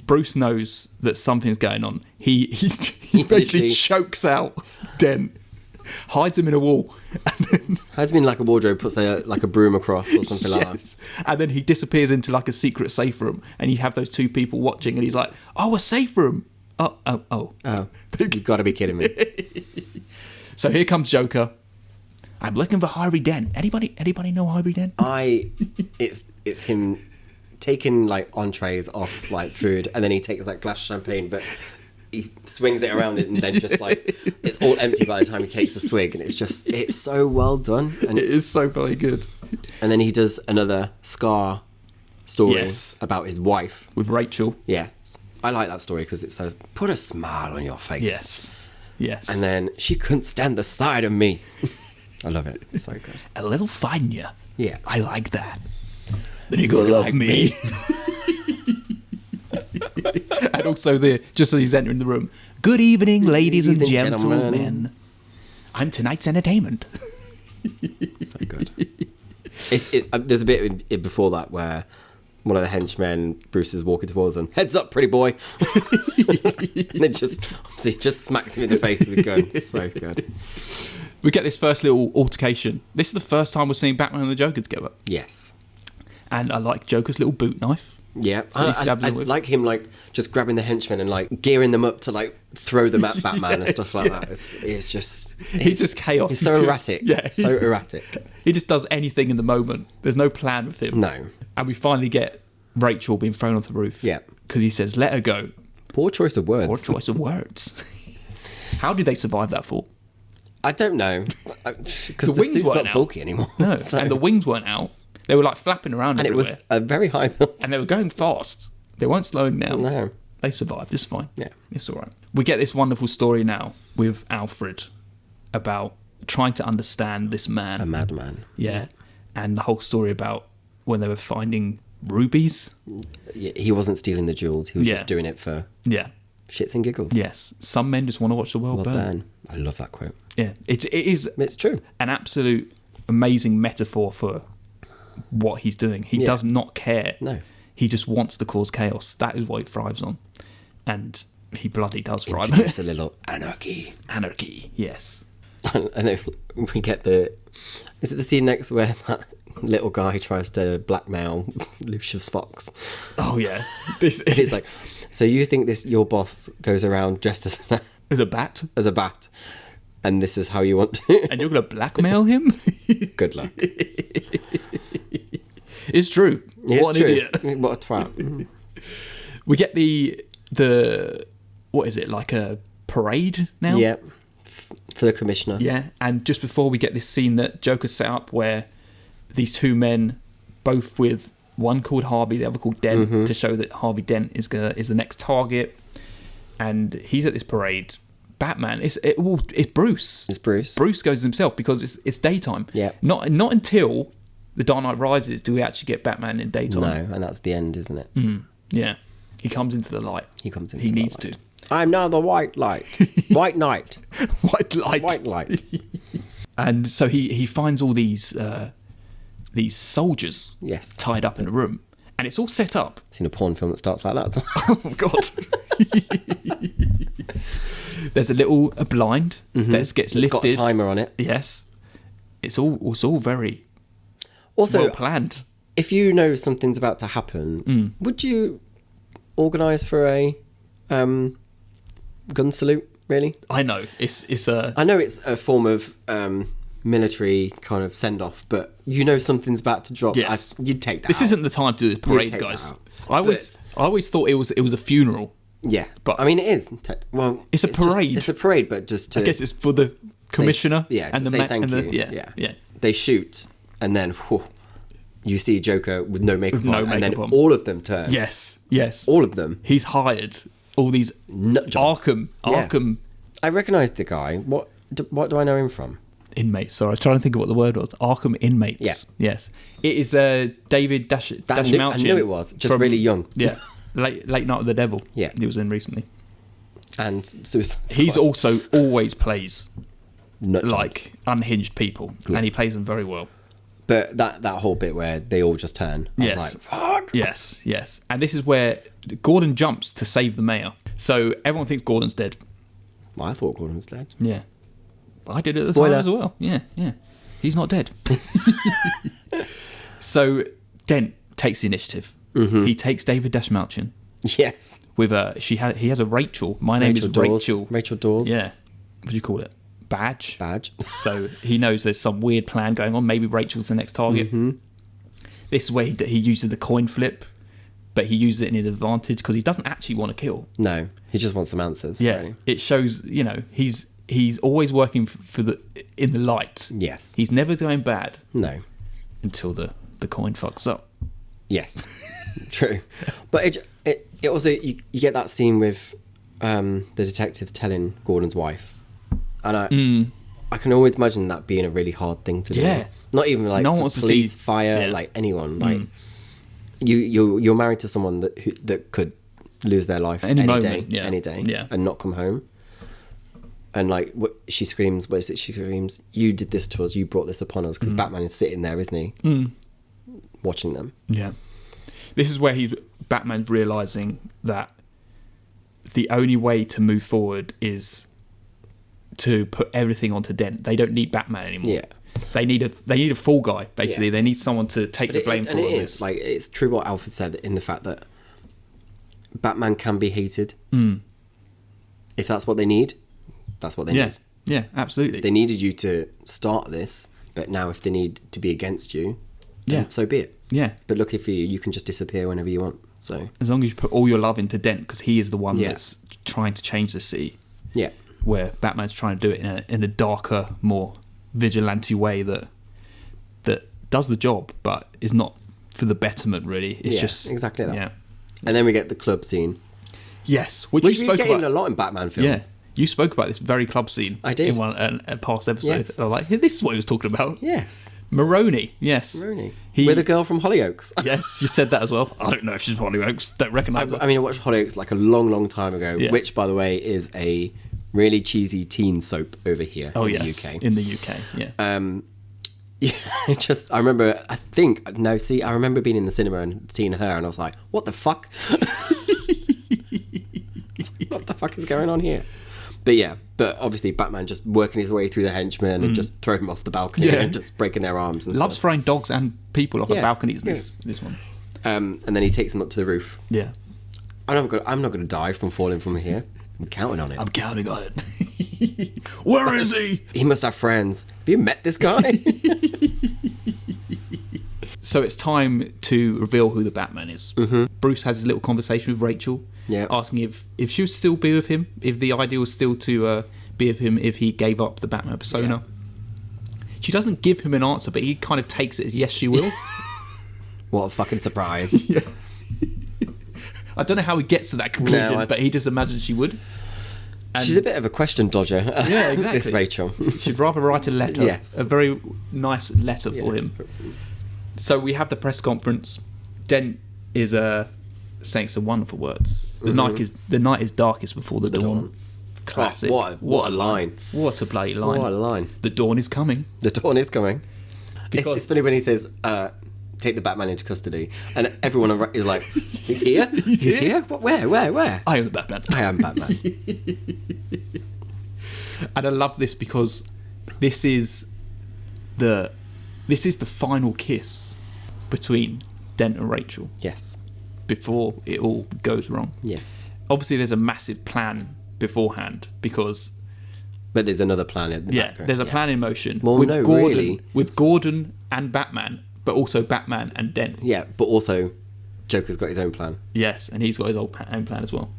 Bruce knows that something's going on. He basically chokes out Dent, hides him in a wall, and then hides him in like a wardrobe, puts like a broom across or something like that. And then he disappears into like a secret safe room, and you have those 2 people watching, and he's like, "Oh, a safe room! Oh! You've got to be kidding me!" So here comes Joker. I'm looking for Harvey Dent. Anybody know Harvey Dent? It's him taking like entrees off like food, and then he takes like glass of champagne, but he swings it around and then just like it's all empty by the time he takes a swig, and it's so well done, and it is so very good. And then he does another Scar story about his wife with Rachel. Yes, I like that story because it says put a smile on your face. Yes. And then she couldn't stand the sight of me. I love it. It's so good. A little finer. Yeah, I like that. Then you gotta love me. And also just as he's entering the room, good evening, ladies and gentlemen. I'm tonight's entertainment. So good. There's a bit before that where one of the henchmen, Bruce, is walking towards him. Heads up, pretty boy. And then just smacks him in the face with a gun. So good. We get this first little altercation. This is the first time we're seeing Batman and the Joker together. Yes. And I like Joker's little boot knife. Yeah, I like him like just grabbing the henchmen and like gearing them up to like throw them at Batman and stuff like that. It's just chaos. He's so erratic. Yeah, so erratic. He just does anything in the moment. There's no plan with him. No. And we finally get Rachel being thrown off the roof. Yeah, because he says, "Let her go." Poor choice of words. Poor choice of words. How did they survive that fall? I don't know, because the suit's not bulky anymore. No, and the wings weren't out. They were like flapping around and everywhere. It was a very high build. And they were going fast. They weren't slowing down. No. They survived. It's fine. Yeah. It's all right. We get this wonderful story now with Alfred about trying to understand this man. A madman. Yeah. And the whole story about when they were finding rubies. Yeah, he wasn't stealing the jewels. He was just doing it for shits and giggles. Yes. Some men just want to watch the world burn. I love that quote. Yeah. It's true. An absolute amazing metaphor for what he's doing. He does not care. No. He just wants to cause chaos. That is what he thrives on. And he bloody does thrive on it. Introduce a little anarchy. Anarchy, yes. And then we get is it the scene next where that little guy tries to blackmail Lucius Fox? Oh, yeah. He's like, so you think your boss goes around dressed as a bat? As a bat. And this is how you want to... And you're going to blackmail him? Good luck. It's true. What an idiot. What a twat. We get the what is it, like a parade now? Yeah, for the commissioner. Yeah, and just before we get this scene that Joker set up where these 2 men, both with one called Harvey, the other called Dent, to show that Harvey Dent is the next target, and he's at this parade. Batman, it's Bruce. It's Bruce. Bruce goes himself because it's daytime. Yeah. Not until The Dark Knight Rises do we actually get Batman in daytime. No, and that's the end, isn't it? Yeah. He comes into the light. He comes into the light. He needs to. I'm now the White Light. White Knight. White Light. White Light. And so he finds all these soldiers tied up in a room. And it's all set up. I've seen a porn film that starts like that. Oh, God. There's a blind that gets lifted. It's got a timer on it. Yes. It's all very well planned. If you know something's about to happen, would you organise for a gun salute, really? I know. I know it's a form of military kind of send-off, but you know something's about to drop. Yes. You'd take that This out. isn't the time to do this parade, guys. I always thought it was a funeral. Yeah, But I mean, it is. Well, it's a parade. It's a parade, but just to I guess it's for the commissioner and to say thank you. Yeah. They shoot, and then you see Joker with no makeup on, and then on. all of them turn. Yes. All of them. He's hired all these Nut jobs. Arkham I recognise the guy. What do I know him from? inmates. Sorry, I was trying to think of what the word was. Arkham inmates. Yeah. Yes. It is David Dashmalchian. I knew it was. Just really young. Yeah. Late Night of the Devil. Yeah. He was in recently. And Suicide Squad. He's also always plays Nut jobs. like unhinged people, and he plays them very well. But that whole bit where they all just turn. I was like, fuck. Yes. And this is where Gordon jumps to save the mayor. So everyone thinks Gordon's dead. Well, I thought Gordon was dead. Yeah. But I did it at the Spoiler. time as well. Yeah. He's not dead. So Dent takes the initiative. Mm-hmm. He takes David Dashmalchian. Yes. With he has a Rachel. My name is Dawes. Rachel. Rachel Dawes. Yeah. What do you call it? Badge. So he knows there's some weird plan going on. Maybe Rachel's the next target. Mm-hmm. This is where he uses the coin flip, but he uses it in his advantage because he doesn't actually want to kill. No, he just wants some answers. Yeah, really. It shows. He's always working in the light. Yes. He's never going bad. No. Until the coin fucks up. Yes. True. But it also you get that scene with the detectives telling Gordon's wife. And I can always imagine that being a really hard thing to do. Yeah. Not even like no one wants police, to see, fire, like anyone. Like you're married to someone that could lose their life any day, and not come home. And like she screams, what is it? She screams, "You did this to us. You brought this upon us." Because Batman is sitting there, isn't he? Watching them. Yeah. This is where Batman's realizing that the only way to move forward is to put everything onto Dent. They don't need Batman anymore. Yeah. They need a fall guy, basically. Yeah. They need someone to take the blame for all of this. Like, it's true what Alfred said in the fact that Batman can be hated. If that's what they need, that's what they need. Yeah, absolutely. They needed you to start this, but now if they need to be against you, then so be it. Yeah. But lucky for you, you can just disappear whenever you want. So as long as you put all your love into Dent, because he is the one that's trying to change the city. Yeah. Where Batman's trying to do it in a darker, more vigilante way that does the job, but is not for the betterment. Really, it's just exactly that. Yeah. And then we get the club scene. Yes, which you spoke about a lot in Batman films. Yeah, you spoke about this very club scene. I did in a past episode. Yes. I was like, hey, this is what he was talking about. Yes. Maroney, yes. Maroney. With a girl from Hollyoaks. Yes, you said that as well. I don't know if she's Hollyoaks. Don't recognise her. I mean, I watched Hollyoaks like a long, long time ago, which, by the way, is a really cheesy teen soap over here in the UK. In the UK, yeah. I remember, I remember being in the cinema and seeing her and I was like, what the fuck? What the fuck is going on here? But obviously Batman just working his way through the henchmen and just throwing them off the balcony and just breaking their arms. And loves stuff. throwing dogs and people off the balconies. This one. And then he takes them up to the roof. Yeah. I'm not going to die from falling from here. I'm counting on it. I'm counting on it. Where is he? He must have friends. Have you met this guy? So it's time to reveal who the Batman is. Mm-hmm. Bruce has his little conversation with Rachel, asking if she would still be with him, if the idea was still to be with him if he gave up the Batman persona. Yeah. She doesn't give him an answer, but he kind of takes it as yes, she will. What a fucking surprise. Yeah. I don't know how he gets to that conclusion, but he just imagines she would. And she's a bit of a question dodger. Yeah, exactly. This Rachel. She'd rather write a letter, a very nice letter for him. So we have the press conference. Dent is saying some wonderful words. The night is darkest before the dawn. Classic. Oh, what a line. What a bloody line. What a line. The dawn is coming. The dawn is coming. Because it's funny when he says, take the Batman into custody. And everyone is like, he's here? He's here? What, where? I am the Batman. I am Batman. And I love this because this is the final kiss between Dent and Rachel. Yes. Before it all goes wrong. Yes. Obviously, there's a massive plan beforehand because. But there's another plan in the background. There's a plan in motion. Well, with Gordon and Batman, but also Batman and Dent. Yeah, but also Joker's got his own plan. Yes, and he's got his own plan as well.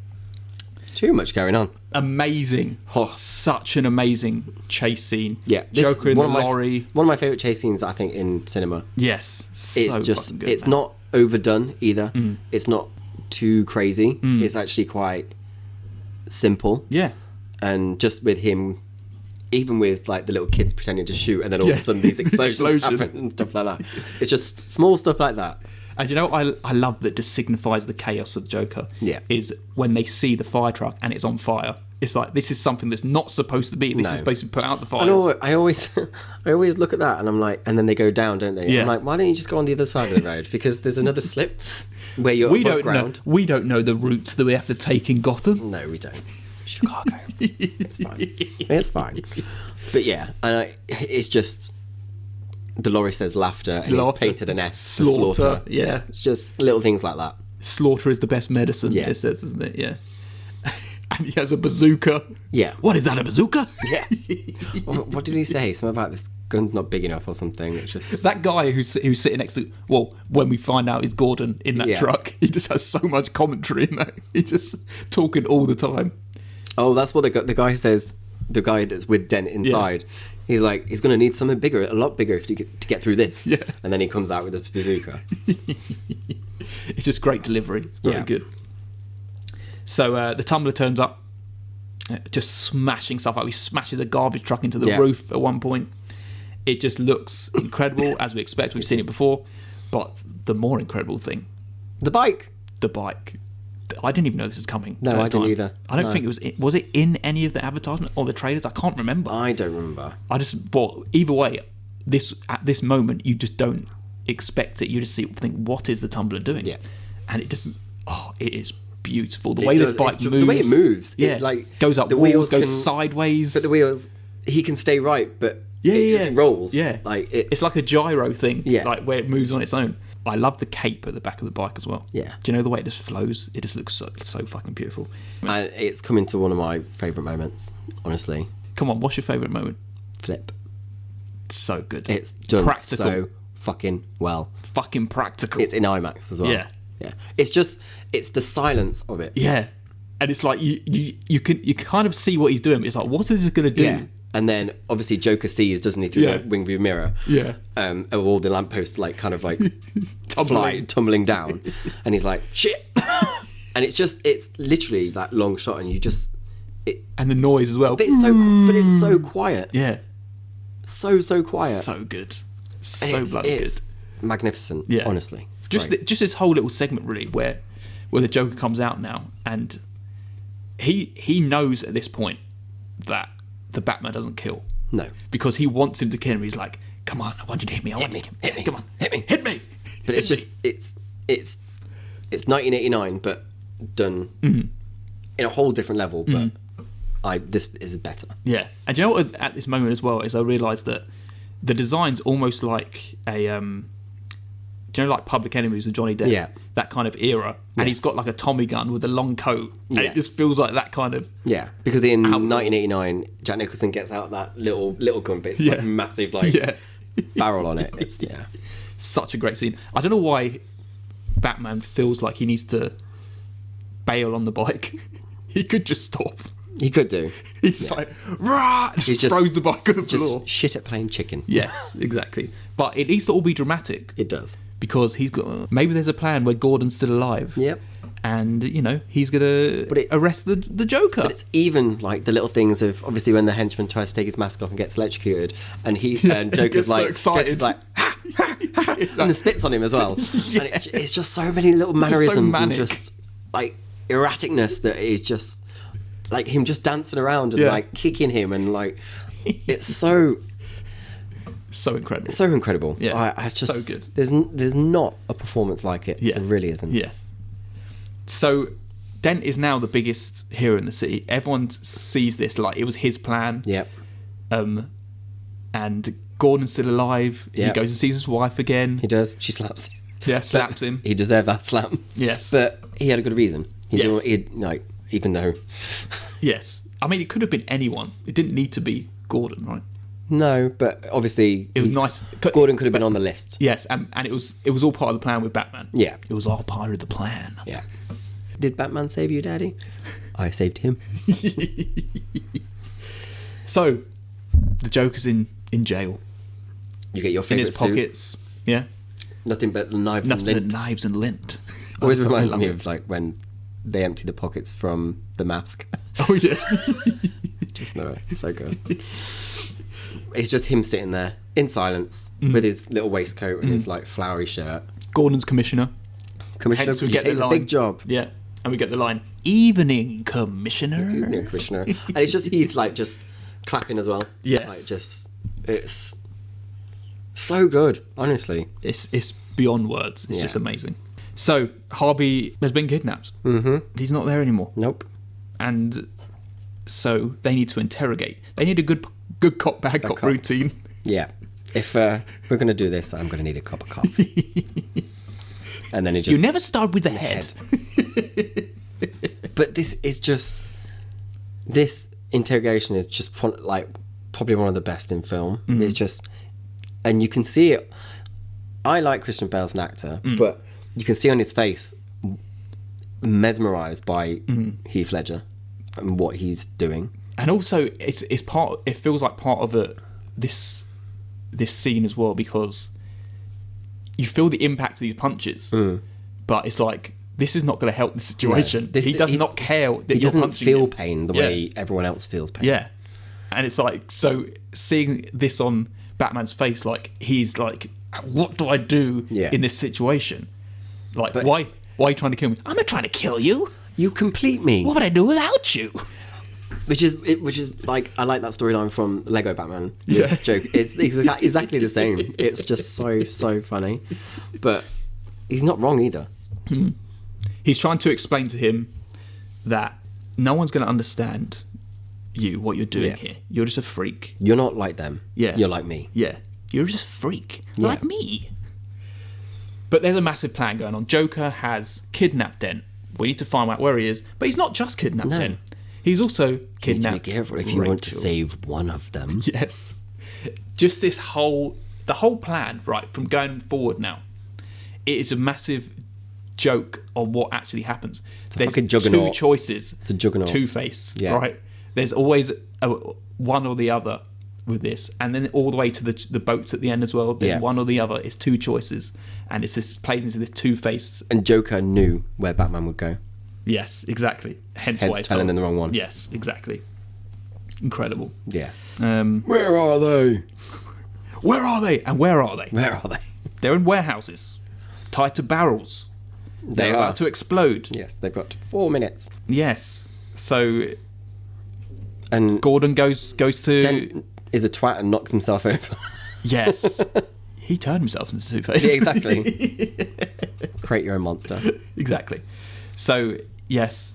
too much going on. Amazing. Oh. Such an amazing chase scene. Yeah, Joker in the lorry. One of my favourite chase scenes, I think, in cinema. Yes. So It's just, fucking good, it's man. not overdone either. It's not too crazy. It's actually quite simple. Yeah. And just with him, even with like the little kids pretending to shoot, and then all of a sudden these explosions happen and stuff like that. It's just small stuff like that. And you know what I love that just signifies the chaos of Joker? Yeah. Is when they see the fire truck and it's on fire. It's like, this is something that's not supposed to be. This is supposed to put out the fires. I always look at that and I'm like, and then they go down, don't they? Yeah. I'm like, why don't you just go on the other side of the road? Because there's another slip where you're above ground. We don't know the routes that we have to take in Gotham. No, we don't. Chicago. It's fine. It's fine. But yeah, and it's just, the lorry says laughter and it's painted an S for slaughter. Yeah. It's just little things like that. Slaughter is the best medicine, Yeah. it says, doesn't it? Yeah. And he has a bazooka. Yeah. What is that, a bazooka? Yeah. What did he say? Something about this gun's not big enough or something. It's just... That guy who's sitting next to, well, when we find out is Gordon in that truck, he just has so much commentary in that. He's just talking all the time. Oh, that's what the guy says. The guy that's with Dent inside. Yeah. He's like, he's going to need something bigger, a lot bigger to get through this. Yeah. And then he comes out with a bazooka. It's just great delivery. Very good. So the tumbler turns up, just smashing stuff up. He smashes a garbage truck into the roof at one point. It just looks incredible, as we expect. We've seen it before. But the more incredible thing... The bike. I didn't even know this was coming. No, I didn't either. I don't think it was... Was it in any of the advertisement or the trailers? I can't remember. I don't remember. But either way, at this moment, you just don't expect it. You just think, what is the tumbler doing? Yeah. And it just... Oh, it is beautiful. The way this bike moves. The way it moves. Yeah. It, goes up the walls, goes sideways. But the wheels... He can stay right, but... It rolls. Yeah. It's like a gyro thing. Yeah. Like where it moves on its own. I love the cape at the back of the bike as well. Yeah. Do you know the way it just flows? It just looks so fucking beautiful. And it's come into one of my favourite moments, honestly. Come on, what's your favourite moment? Flip. It's so good. It's done so fucking well. Fucking practical. It's in IMAX as well. Yeah. Yeah. It's the silence of it. Yeah. And it's like you can kind of see what he's doing. It's like, what is this going to do? Yeah. And then obviously Joker sees, doesn't he, through the wing view mirror? Yeah. Of all the lampposts tumbling down, and he's like, shit. And it's literally that long shot, and you just and the noise as well. But it's so quiet. Yeah. So quiet. So good. So bloody good. It's magnificent. Yeah. Honestly. Just this whole little segment really where the Joker comes out now, and he knows at this point that the Batman doesn't kill. No. Because he wants him to kill him. He's like, come on, I want you to hit me. Hit me. Come on. Hit me. But it's just, it's 1989, but done in a whole different level, but this is better. Yeah. And you know what, at this moment as well, is I realised that the design's almost like a, do you know, like Public Enemies with Johnny Depp? Yeah. That kind of era. And he's got like a Tommy gun with a long coat. And it just feels like that kind of... Yeah, because in 1989, Jack Nicholson gets out that little gun, but it's like massive barrel on it. It's such a great scene. I don't know why Batman feels like he needs to bail on the bike. He could just stop. He could do. He's just like, rah! He just throws the bike on the floor. Just shit at playing chicken. Yes, exactly. But it needs to all be dramatic. It does. Because he's got... Maybe there's a plan where Gordon's still alive. Yep. And, he's going to arrest the Joker. But it's even like the little things of, obviously, when the henchman tries to take his mask off and gets electrocuted, and Joker's like... so excited. Joker's like, ha, ha, ha, and the spits on him as well. And it's just so many little mannerisms and just, like, erraticness that is just... Like, him just dancing around and, like, kicking him and, like... It's so... So incredible. So incredible. Yeah. I just, so good. There's not a performance like it. Yeah. There really isn't. Yeah. So Dent is now the biggest hero in the city. Everyone sees this like it was his plan. Yep. And Gordon's still alive. Yep. He goes and sees his wife again. He does. She slaps him. Yeah, slaps him. He deserved that slap. Yes. But he had a good reason. Yes. Even though... Yes. I mean, it could have been anyone. It didn't need to be Gordon, right? No, but obviously... It was nice. Gordon could have been on the list. Yes, and it was all part of the plan with Batman. Yeah. It was all part of the plan. Yeah. Did Batman save you, Daddy? I saved him. So, the Joker's in jail. You get your In favourite his suit. pockets. Yeah. Nothing but knives and Nothing lint. but knives and lint. Always I reminds love me it. of like when they empty the pockets from The Mask. Oh, yeah. Just know it. It's so good. It's just him sitting there in silence with his little waistcoat and his like flowery shirt. Gordon's commissioner. Commissioner, Hence we you get take the the line. big job. Yeah. And we get the line, "Evening, Commissioner." Evening, Commissioner. And it's just he's like just clapping as well. Yes. Like just it's so good, honestly. It's beyond words. It's Yeah. just amazing. So, Harvey has been kidnapped. Mm-hmm. He's not there anymore. Nope. And so they need to interrogate. They need a good cop, bad cop cop. routine. Yeah. If we're gonna do this, I'm gonna need a cup of coffee. And then it just You never start with the head. But this is just this interrogation is just probably one of the best in film. It's just, and you can see it. I like Christian Bale as an actor, but you can see on his face mesmerised by Heath Ledger and what he's doing. And also, it's part. It feels like part of this scene as well, because you feel the impact of these punches, but it's like, this is not going to help the situation. No, he does not care that He you're doesn't punching feel him. pain the way everyone else feels pain. Yeah. And it's like, so seeing this on Batman's face, like, he's like, what do I do in this situation? Like, why are you trying to kill me? I'm not trying to kill you. You complete me. What would I do without you? Which is like, I like that storyline from Lego Batman. Yeah. Joke. It's exactly the same. It's just so funny. But he's not wrong either. He's trying to explain to him that no one's going to understand what you're doing here. You're just a freak. You're not like them. Yeah. You're like me. Yeah. You're just a freak. Like me. But there's a massive plan going on. Joker has kidnapped Dent. We need to find out where he is. But he's not just kidnapped Dent. He's also You need to kidnapped be careful if you want to Rachel. save one of them. Yes. Just the whole plan, right, from going forward now, it is a massive joke on what actually happens. There's fucking two juggernaut. choices. It's a juggernaut. Two-Face, Yeah. right? There's always one or the other with this. And then all the way to the boats at the end as well. Then one or the other. It's two choices. And it's just plays into this two-face. And Joker knew where Batman would go. Yes, exactly. Hence why it's telling them the wrong one. Yes, exactly. Incredible. Yeah. Where are they? Where are they? And where are they? Where are they? They're in warehouses, tied to barrels. They're about to explode. Yes, they've got 4 minutes. Yes. So And Gordon goes to Dent is a twat and knocks himself over. yes. He turned himself into Two-Face. Yeah, exactly. Create your own monster. Exactly. So yes,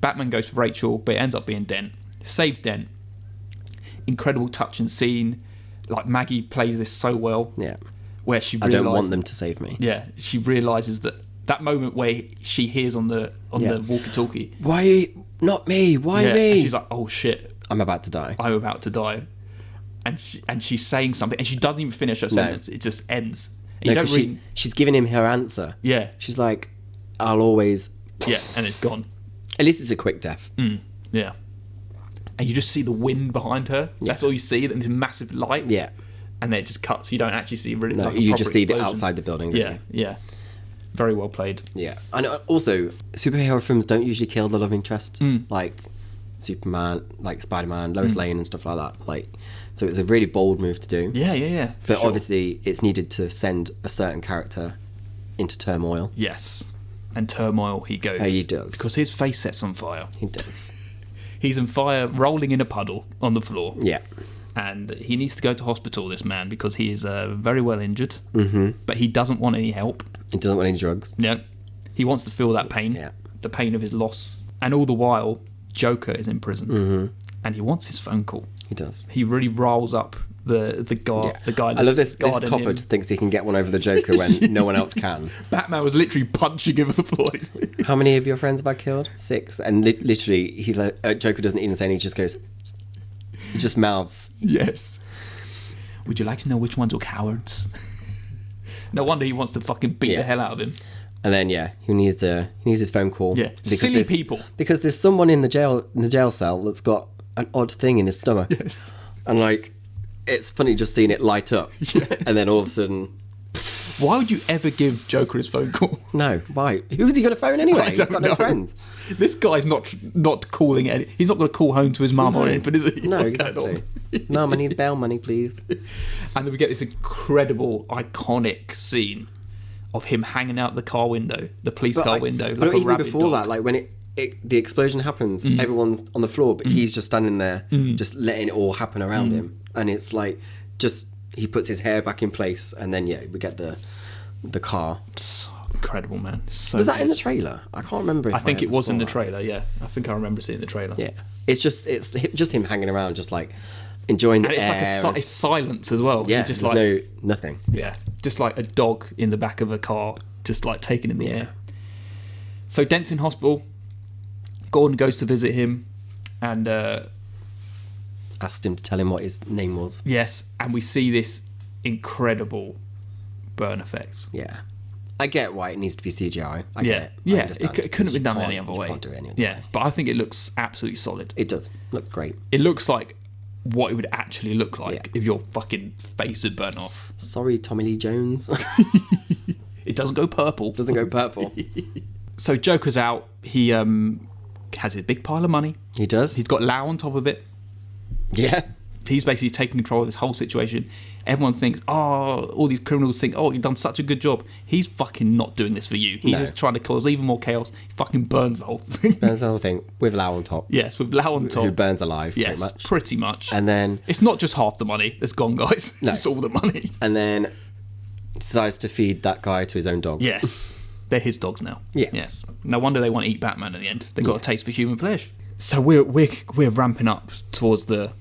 Batman goes for Rachel, but it ends up being Dent. Saves Dent. Incredible touching scene. Like, Maggie plays this so well. Yeah. Where she I realizes, don't want them to save me. Yeah, she realizes that moment where she hears on the walkie-talkie. Why not me? Why Yeah, me? and she's like, oh shit, I'm about to die. I'm about to die. And she's saying something, and she doesn't even finish her sentence. It just ends. And No, you don't 'cause she's giving him her answer. Yeah. She's like, I'll always... Yeah, and it's gone. At least it's a quick death. Yeah. And you just see the wind behind her. That's all you see, this massive light. Yeah. And then it just cuts. You don't actually see really No, like a you proper just see the explosion. outside the building. don't Yeah, you? yeah. Very well played. Yeah. And also, superhero films don't usually kill the love interest. Like Superman, like Spider-Man, Lois Lane and stuff like that. Like, so it's a really bold move to do. Yeah. But obviously, it's needed to send a certain character into turmoil. Yes. And turmoil he goes. Oh, he does. Because his face sets on fire. He does. He's on fire, rolling in a puddle on the floor. Yeah. And he needs to go to hospital, this man, because he is very well injured. Mm-hmm. But he doesn't want any help. He doesn't want any drugs. Yeah. He wants to feel that pain. Yeah. The pain of his loss. And all the while, Joker is in prison. Mm-hmm. And he wants his phone call. He does. He really riles up the guy. The guy that's I love this guarding copper him. thinks he can get one over the Joker when no one else can. Batman was literally punching him with the floor. How many of your friends have I killed? 6. And literally, Joker doesn't even say anything, he just goes... He just mouths. Yes. Would you like to know which ones are cowards? No wonder he wants to fucking beat the hell out of him. And then he needs his phone call. Yeah, silly people. Because there's someone in the jail cell that's got an odd thing in his stomach. Yes. And like, it's funny just seeing it light up, and then all of a sudden. Why would you ever give Joker his phone call? No, why? Who's he got a phone anyway? He's got no know. friends. This guy's not calling any. He's not going to call home to his mum or anything, is he? No, What's exactly. going on? Mum, I need bail money, please. And then we get this incredible, iconic scene of him hanging out the car window, the police car window, but like a even rabid before dog. that, like when the explosion happens, everyone's on the floor, but he's just standing there, just letting it all happen around him, and it's like he puts his hair back in place, and then we get the car. So incredible, man. So was that in the trailer? I can't remember. If I think it was in the that. trailer. Yeah, I think I remember seeing the trailer. Yeah, it's just him hanging around, just like enjoying the and it's air. like it's silence as well. Yeah, He's just there's nothing. Yeah, just like a dog in the back of a car, just like taken in the air. So Dent's in hospital. Gordon goes to visit him, and asked him to tell him what his name was. yes, and we see this incredible burn effect. Yeah. I get why it needs to be CGI. I get it. I Yeah, understand. it couldn't have been done You any other way. can't do it any other Yeah, way. but I think it looks absolutely solid. It does. Looks great. It looks like what it would actually look like Yeah. if your fucking face had burnt off. Sorry, Tommy Lee Jones. It doesn't go purple. Doesn't go purple. So Joker's out. He has his big pile of money. He does. He's got Lau on top of it. Yeah. He's basically taking control of this whole situation. Everyone thinks, all these criminals think, you've done such a good job. He's fucking not doing this for you. He's just trying to cause even more chaos. He fucking burns the whole thing. Burns the whole thing with Lau on top. Yes, with Lau on top. Who burns alive, Yes, pretty much. And then It's not just half the money that's gone, guys. No. It's all the money. decides to feed that guy to his own dogs. Yes. They're his dogs now. Yeah. Yes. No wonder they want to eat Batman at the end. They've got a taste for human flesh. So we're ramping up towards the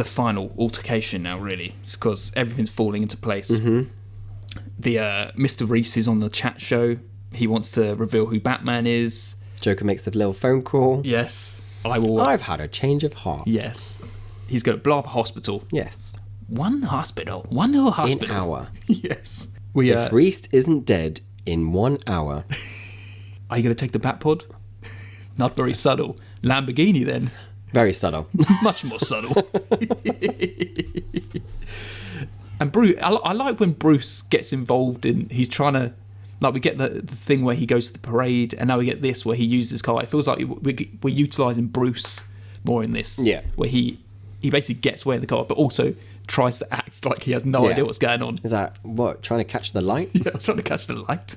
final altercation now, really. It's because everything's falling into place. Mm-hmm. The Mr. Reese is on the chat show. He wants to reveal who Batman is. Joker makes a little phone call. Yes. I've had a change of heart. Yes. He's going to blow up a hospital. Yes. One hospital. One little hospital. In hour. Yes. If Reese isn't dead in 1 hour. Are you going to take the Batpod? Not very subtle. Lamborghini then. Very subtle. Much more subtle. And Bruce, I like when Bruce gets involved in. He's trying to, like, we get the thing where he goes to the parade, and now we get this where he uses his car. It feels like we're utilising Bruce more in this. Yeah. Where he basically gets away in the car, but also tries to act like he has no idea what's going on. Is that what? Trying to catch the light? Yeah, I was trying to catch the light.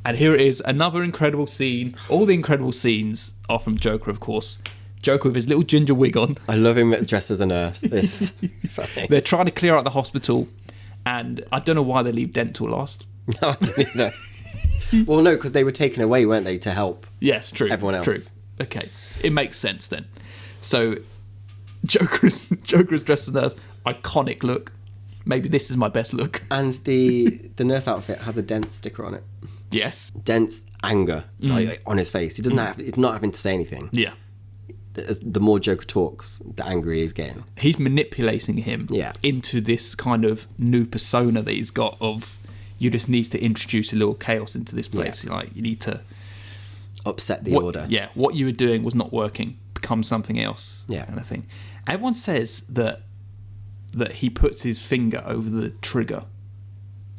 And here it is, another incredible scene. All the incredible scenes are from Joker, of course. Joker with his little ginger wig on. I love him dressed as a nurse. It's funny. They're trying to clear out the hospital, and I don't know why they leave Dent till last. No, I don't either. Well, no, because they were taken away, weren't they, to help Yes, true. everyone else. True. Okay, it makes sense then. So, Joker's dressed as a nurse. Iconic look. Maybe this is my best look. And the nurse outfit has a Dent sticker on it. Yes. Dent's anger like, on his face. He doesn't have. He's not having to say anything. Yeah. The more Joker talks, the angrier he's getting. He's manipulating him into this kind of new persona that he's got of, you just need to introduce a little chaos into this place. Yeah. Like, you need to Upset the order. Yeah, what you were doing was not working. Become something else. Yeah. Kind of thing. Everyone says that he puts his finger over the trigger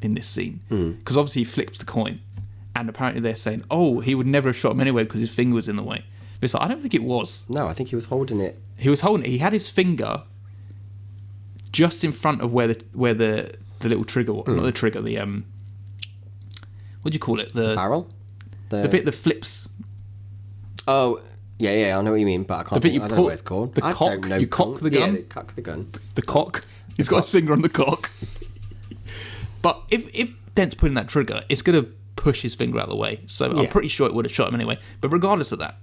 in this scene. Because obviously he flips the coin. And apparently they're saying, he would never have shot him anyway because his finger was in the way. But it's like, I don't think it was. No, I think he was holding it. He was holding it. He had his finger just in front of where the little trigger was. Not the trigger, the what do you call it? The barrel? The bit that flips. Oh, yeah, I know what you mean, but I can't think, I don't know what it's called. The cock. Don't know. You cock the gun? Yeah, cock the gun. The cock. He's got his finger on the cock. But if Dent's pulling that trigger, it's going to push his finger out of the way. So I'm pretty sure it would have shot him anyway. But regardless of that,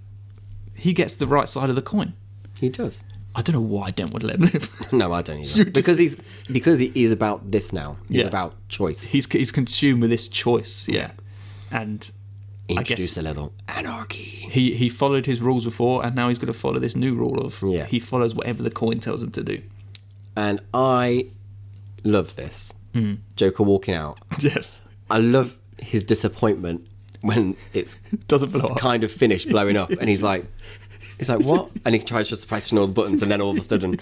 he gets the right side of the coin. He does. I don't know why Dent would let him live. No, I don't either. Because he is about this now. He's about choice. He's consumed with this choice. Yeah. And introduce a little anarchy. He followed his rules before, and now he's going to follow this new rule of he follows whatever the coin tells him to do. And I love this. Joker walking out. Yes. I love his disappointment when it's Doesn't blow up. kind of finished blowing up, and he's like, what? And he tries just to press all the buttons, and then all of a sudden,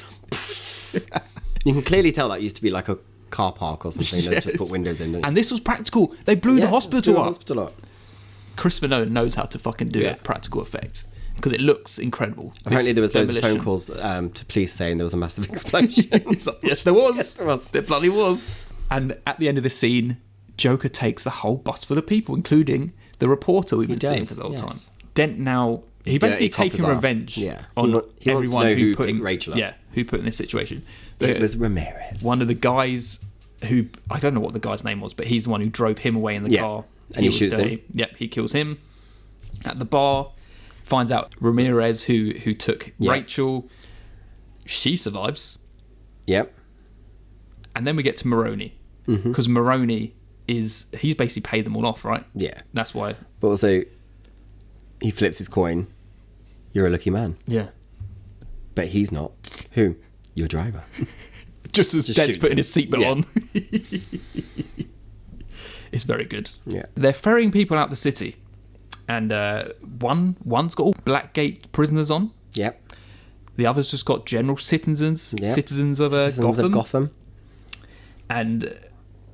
you can clearly tell that used to be like a car park or something. They just put windows in. And this was practical. They blew the hospital up. up. Christopher Nolan knows how to fucking do a practical effect because it looks incredible. Apparently there was loads of phone calls to police saying there was a massive explosion. Yes, there was. Yes, there was. There bloody was. And at the end of the scene, Joker takes the whole bus full of people, including the reporter we've been seeing for the whole time. Dent now, he basically taking revenge on everyone who put Rachel up. Yeah, who put in this situation. It was Ramirez. One of the guys who, I don't know what the guy's name was, but he's the one who drove him away in the car. And he shoots him. Yep, he kills him. At the bar, finds out Ramirez, who took Rachel. She survives. Yep. And then we get to Maroney. Because Maroney he's basically paid them all off, right? Yeah. That's why. But also, he flips his coin. You're a lucky man. Yeah. But he's not. Who? Your driver. Just as Dent's putting his seatbelt on. It's very good. Yeah. They're ferrying people out the city. And one's got all Blackgate prisoners on. Yep. The other's just got general citizens of Gotham. And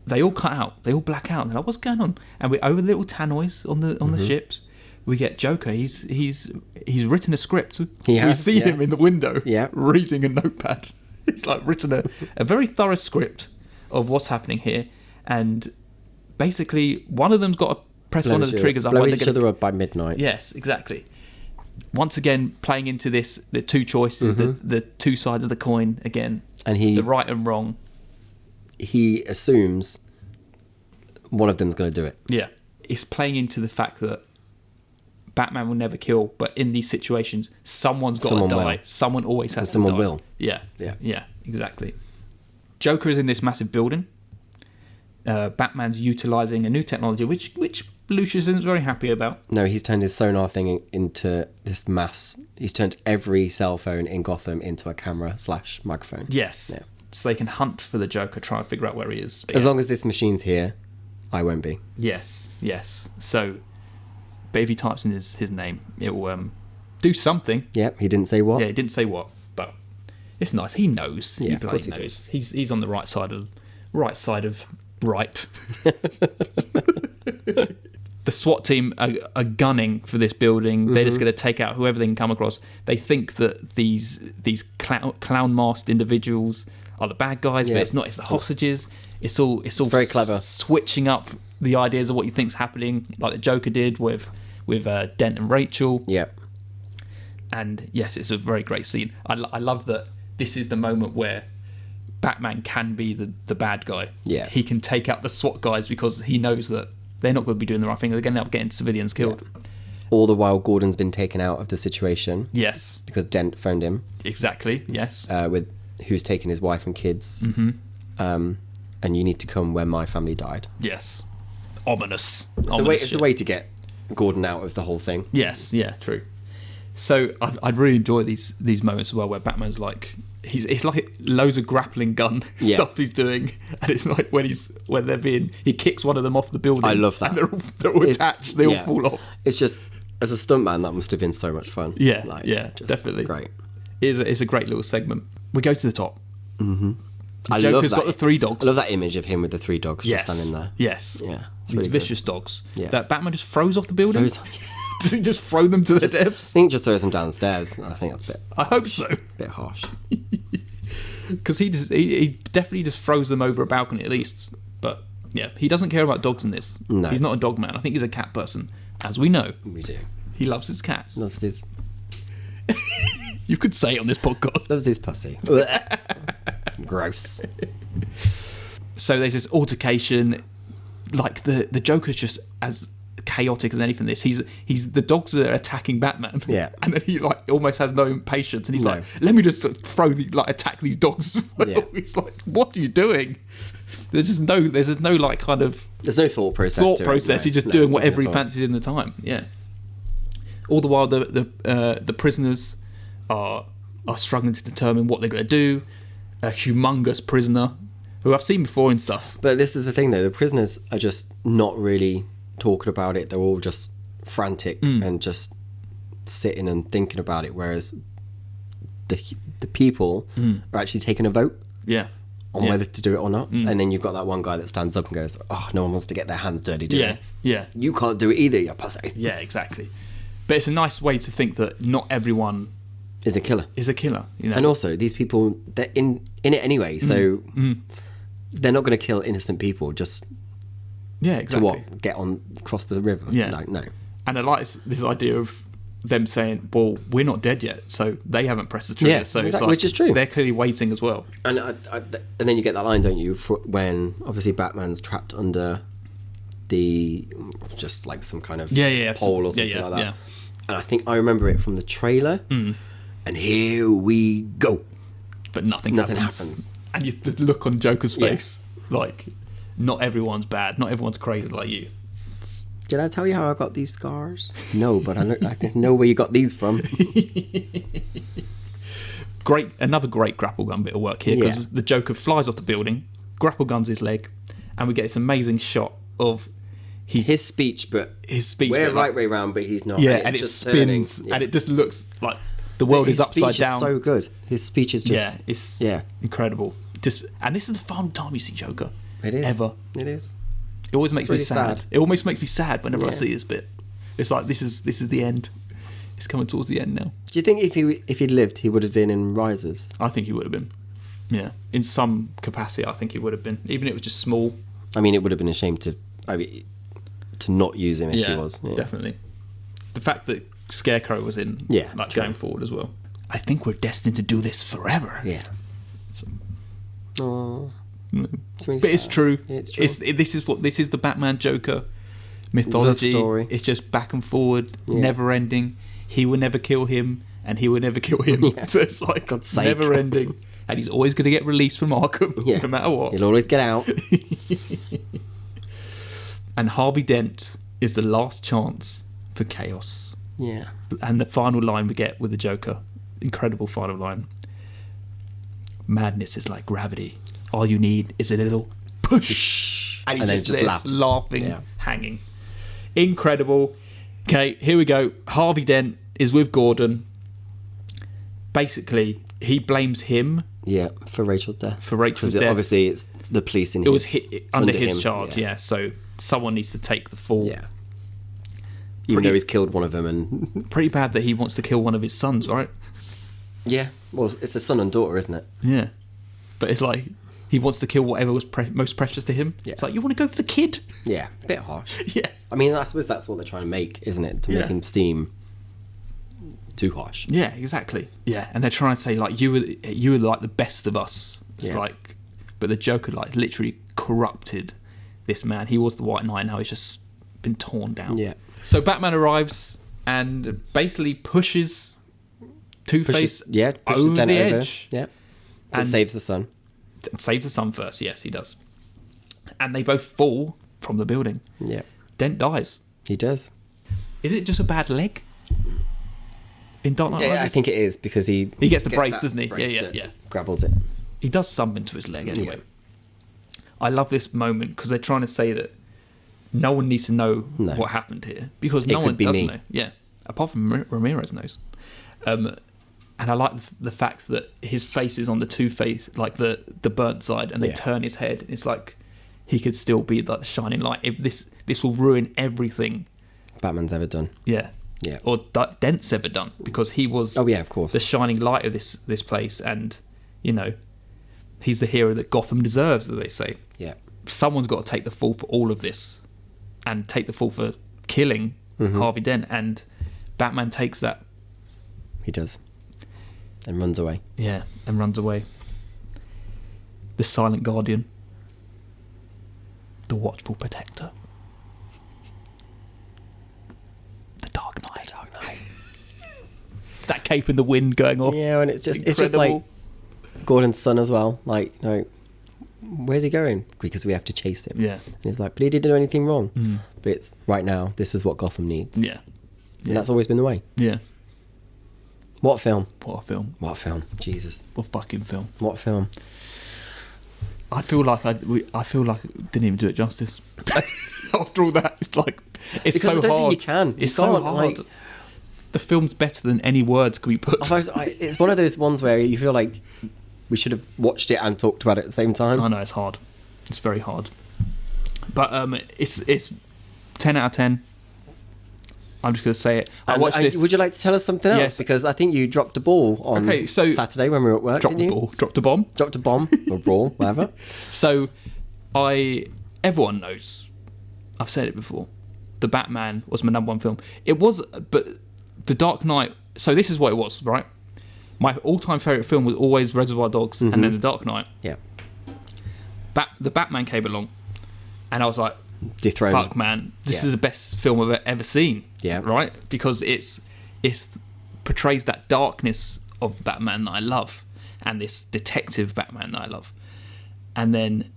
they all cut out. They all black out. And they're like, what's going on? And we're over the little tannoys on the ships. We get Joker. He's written a script. We see him in the window reading a notepad. He's like written a very thorough script of what's happening here. And basically, one of them's got to press one of the triggers. Blow each other up by midnight. Yes, exactly. Once again, playing into this, the two choices, the two sides of the coin again. And the right and wrong. He assumes one of them's going to do it. Yeah. It's playing into the fact that Batman will never kill, but in these situations, someone's got to die. Someone always has to die. Someone will. Yeah, exactly. Joker is in this massive building. Batman's utilising a new technology, which Lucius isn't very happy about. No, he's turned his sonar thing into this mass. He's turned every cell phone in Gotham into a camera/microphone. Yes. Yeah. So they can hunt for the Joker, try and figure out where he is. As long as this machine's here, I won't be. Yes. So, but if he types in his name, it will do something. Yep, he didn't say what. Yeah, he didn't say what, but it's nice. He knows. Yeah, of course he knows. He's on the right side of right. The SWAT team are gunning for this building. They're just going to take out whoever they can come across. They think that these clown masked individuals are the bad guys, but it's not. It's the hostages. It's all very clever, switching up the ideas of what you think's happening, like the Joker did with Dent and Rachel. Yep. And yes, it's a very great scene. I love that this is the moment where Batman can be the bad guy. Yeah. He can take out the SWAT guys because he knows that they're not going to be doing the right thing. They're going to end up getting civilians killed. Yeah. All the while, Gordon's been taken out of the situation. Yes. Because Dent phoned him. Exactly, yes. With who's taken his wife and kids. Mm-hmm. And you need to come where my family died. Yes. Ominous. It's the way to get Gordon out of the whole thing. Yes, yeah, true. So I'd really enjoy these moments as well where Batman's like... It's like loads of grappling gun stuff he's doing, and it's like when he kicks one of them off the building. I love that. And they're all attached. They all fall off. It's just, as a stuntman, that must have been so much fun. Yeah, definitely. Great. It's a great little segment. We go to the top. Mm-hmm. Joker's got the 3 dogs. I love that image of him with the 3 dogs just standing there. Yes. Yeah. These vicious dogs. Yeah. That Batman just throws off the building. Does he just throw them to the depths? I think just throws them downstairs. I think that's a bit... I hope so. Bit harsh. Because he definitely just throws them over a balcony at least. But yeah, he doesn't care about dogs in this. No. He's not a dog man. I think he's a cat person, as we know. We do. He loves his cats. Loves his... You could say it on this podcast. Loves his pussy. Gross. So there's this altercation. Like the Joker's just as chaotic as anything. He's the dogs are attacking Batman. Yeah. And then he like almost has no patience, and he's like, let me just attack these dogs. Yeah. It's like, what are you doing? There's no like kind of... There's no thought process. He's just doing whatever he fancies in the time. Yeah. All the while, the prisoners are struggling to determine what they're going to do. A humongous prisoner who I've seen before and stuff. But this is the thing, though. The prisoners are just not really talking about it. They're all just frantic and just sitting and thinking about it, whereas the people are actually taking a vote on whether to do it or not. And then you've got that one guy that stands up and goes, oh, no one wants to get their hands dirty, do they? Yeah. You can't do it either, you pussy. Yeah, exactly. But it's a nice way to think that not everyone is a killer. You know? And also, these people, they're in it anyway, so they're not going to kill innocent people just to what? Get on across the river? Yeah. Like, no. And I like this idea of them saying, well, we're not dead yet, so they haven't pressed the trigger. So exactly, it's like, which is true. They're clearly waiting as well. And then you get that line, don't you, when obviously Batman's trapped under just like some kind of pole or something like that. Yeah. And I think I remember it from the trailer. And here we go. But nothing happens. And the look on Joker's face, like, not everyone's bad, not everyone's crazy like you. Did I tell you how I got these scars? No, but I know where you got these from. Another great grapple gun bit of work here, because the Joker flies off the building, grapple guns his leg, and we get this amazing shot of his speech. We're right way round, but he's not. Yeah, and it spins, and it just looks like the world is upside down. His speech is so good. His speech is just it's incredible. And this is the final time you see Joker. It is ever. It is. It always makes me sad. It almost makes me sad whenever I see this bit. It's like this is the end. It's coming towards the end now. Do you think if he'd lived, he would have been in Rises? I think he would have been. Yeah, in some capacity, I think he would have been. Even if it was just small. I mean, it would have been a shame to not use him if he was. Yeah, definitely. The fact that Scarecrow was in, going forward as well. I think we're destined to do this forever. Yeah. Oh. But it's true. It's true. This is the Batman Joker mythology. Love story. It's just back and forward, never ending. He will never kill him, and he will never kill him. Yeah. So it's like God's sake. Never ending. And he's always going to get released from Arkham, no matter what. He'll always get out. And Harvey Dent is the last chance for chaos. Yeah. And the final line we get with the Joker, incredible final line. Madness is like gravity. All you need is a little push. And he just laughs. Laughing, hanging. Incredible. Okay, here we go. Harvey Dent is with Gordon. Basically, he blames him. Yeah, for Rachel's death. Because obviously it's the police in under his charge, so someone needs to take the fall. Yeah. Even though he's killed one of them. And pretty bad that he wants to kill one of his sons, right? Yeah. Well, it's a son and daughter, isn't it? Yeah. But it's like he wants to kill whatever was most precious to him. Yeah. It's like, you want to go for the kid? Yeah, a bit harsh. Yeah. I mean, I suppose that's what they're trying to make, isn't it? To make him seem too harsh. Yeah, exactly. Yeah, and they're trying to say, like, you were like the best of us. It's like, but the Joker, like, literally corrupted this man. He was the White Knight, now he's just been torn down. Yeah. So Batman arrives and basically pushes Two-Face over the edge. Yeah. And saves the son. Saves the son first, yes, he does. And they both fall from the building. Yeah. Dent dies. He does. Is it just a bad leg? In Dark Knight Rises? I think it is, because he gets the brace, doesn't he? Yeah. Grabbles it. He does something to his leg anyway. Yeah. I love this moment because they're trying to say that no one needs to know what happened here, because no one does know. Yeah, apart from Ramirez knows. And I like the fact that his face is on the Two-Face, like the burnt side, and they turn his head. It's like he could still be like the shining light. This will ruin everything Batman's ever done. Yeah. Or Dent's ever done, because he was of course, the shining light of this place, and he's the hero that Gotham deserves, as they say. Yeah. Someone's got to take the fall for all of this, and take the fall for killing Harvey Dent, and Batman takes that. He does. And runs away. Yeah, and runs away. The silent guardian. The watchful protector. The Dark Knight. That cape in the wind going off. Yeah, and it's just like Gordon's son as well. Like, where's he going? Because we have to chase him. Yeah. And he's like, but he didn't do anything wrong. But it's right now, this is what Gotham needs. Yeah. And that's always been the way. Yeah. What film? What a film. What film? Jesus. What fucking film. What film? I feel like I didn't even do it justice. After all that, it's like it's Because so I don't hard. think you can. It's You so can't, hard. like- The film's better than any words can be put. It's one of those ones where you feel like we should have watched it and talked about it at the same time. I know it's hard. It's very hard. But it's 10 out of 10. I'm just going to say it. I And, watched this. Would you like to tell us something else? Yes. Because I think you dropped a ball on Saturday when we were at work. Dropped didn't the you? ball. Dropped the bomb. Dropped a bomb or ball, whatever. So, everyone knows. I've said it before. The Batman was my number one film. It was, but The Dark Knight. So this is what it was, right? My all-time favorite film was always Reservoir Dogs, and then The Dark Knight. Yeah. The Batman came along, and I was like, Dethroned. "Fuck, man! This Yeah. is the best film I've ever seen." Yeah. Right? Because it's portrays that darkness of Batman that I love, and this detective Batman that I love. And then,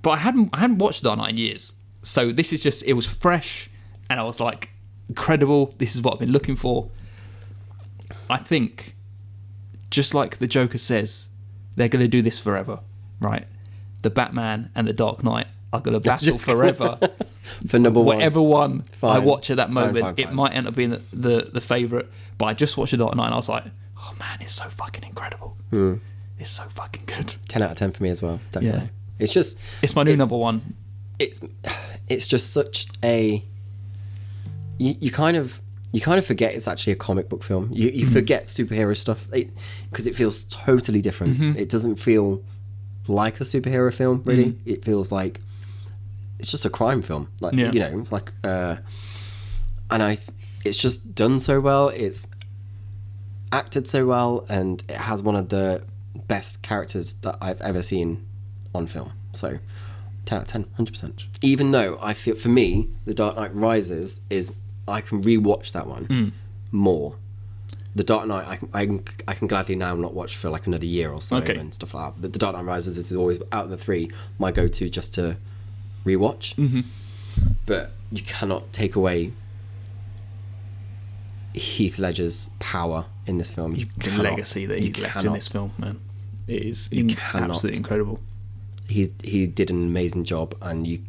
but I hadn't watched Dark Knight in years, so this is just, it was fresh, and I was like, incredible. This is what I've been looking for. I think, just like the Joker says, they're going to do this forever, right? The Batman and the Dark Knight are going to battle forever For number one. whatever one I Fine. watch at that moment. Fine. It might end up being the favourite, but I just watched The Dark Knight and I was like, oh man, it's so fucking incredible. It's so fucking good. 10 out of 10 for me as well, definitely. Yeah. It's just... It's my new number one. It's just such a... You kind of forget it's actually a comic book film. You forget superhero stuff because it feels totally different. It doesn't feel like a superhero film, really. It feels like it's just a crime film. Like, Yeah. you know, it's like... it's just done so well. It's acted so well, and it has one of the best characters that I've ever seen on film. So 10 out of 10, 100%. Even though I feel, for me, The Dark Knight Rises is, I can rewatch that one more. The Dark Knight I can gladly now not watch for like another year or so and stuff like that. But The Dark Knight Rises is always, out of the three, my go-to just to rewatch. But you cannot take away Heath Ledger's power in this film. The legacy that he's left in this film, man. It is absolutely incredible. He did an amazing job, and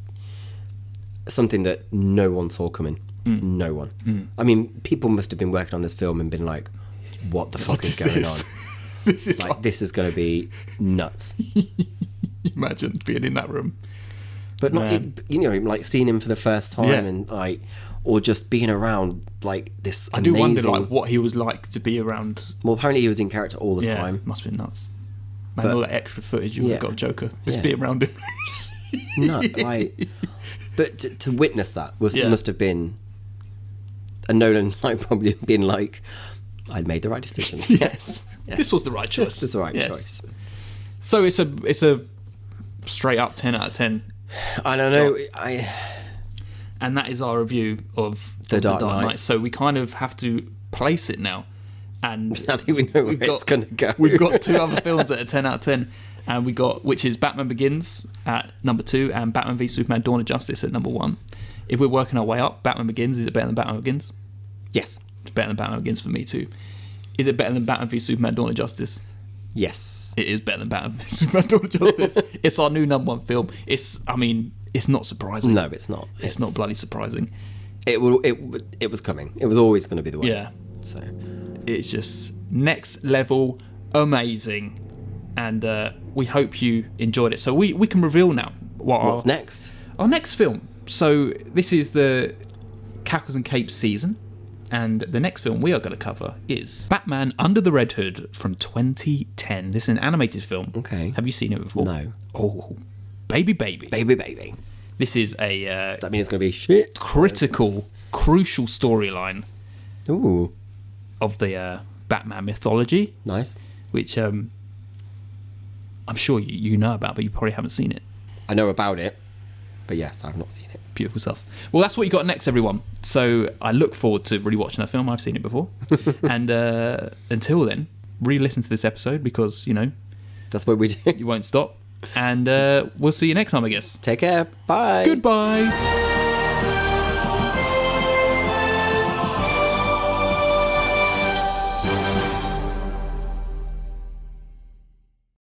something that no one saw coming. No one. I mean, people must have been working on this film and been like, "What the fuck is going on? This is going to be nuts." Imagine being in that room, but not like seeing him for the first time and like, or just being around like this. I do wonder like what he was like to be around. Well, apparently he was in character all the time. Must have been nuts. Man, all that extra footage you would have got Joker just being around him. Just nuts. Like, but to witness that must have been. And Nolan probably been like, I made the right decision. Yes. This was the right choice. This is the right choice. So it's a straight up 10 out of 10. I don't know. And that is our review of The Dark Knight. So we kind of have to place it now. And I think we know where it's going to go. We've got two other films that are 10 out of 10. And we got, which is Batman Begins at number 2 and Batman v Superman Dawn of Justice at number 1. If we're working our way up, Batman Begins, is it better than Batman Begins? Yes. It's better than Batman Begins for me too. Is it better than Batman v Superman Dawn of Justice? Yes. It is better than Batman v Superman Dawn of Justice. It's our new number one film. It's not surprising. No, it's not. It's not bloody surprising. It was coming. It was always going to be the way. Yeah. So it's just next level amazing. And we hope you enjoyed it. So we can reveal now what's next. Our next film. So this is the Cackles and Capes season, and the next film we are going to cover is Batman Under the Red Hood from 2010. This is an animated film. Okay. Have you seen it before? No. Oh, baby. Baby. This is a that means it's going to be shit. Crucial storyline. Ooh. Of the Batman mythology. Nice. Which I'm sure you know about, but you probably haven't seen it. I know about it. But yes, I've not seen it. Beautiful stuff. Well, that's what you got next, everyone. So I look forward to really watching that film. I've seen it before. And until then, re-listen to this episode because, that's what we do. You won't stop. And we'll see you next time, I guess. Take care. Bye. Goodbye.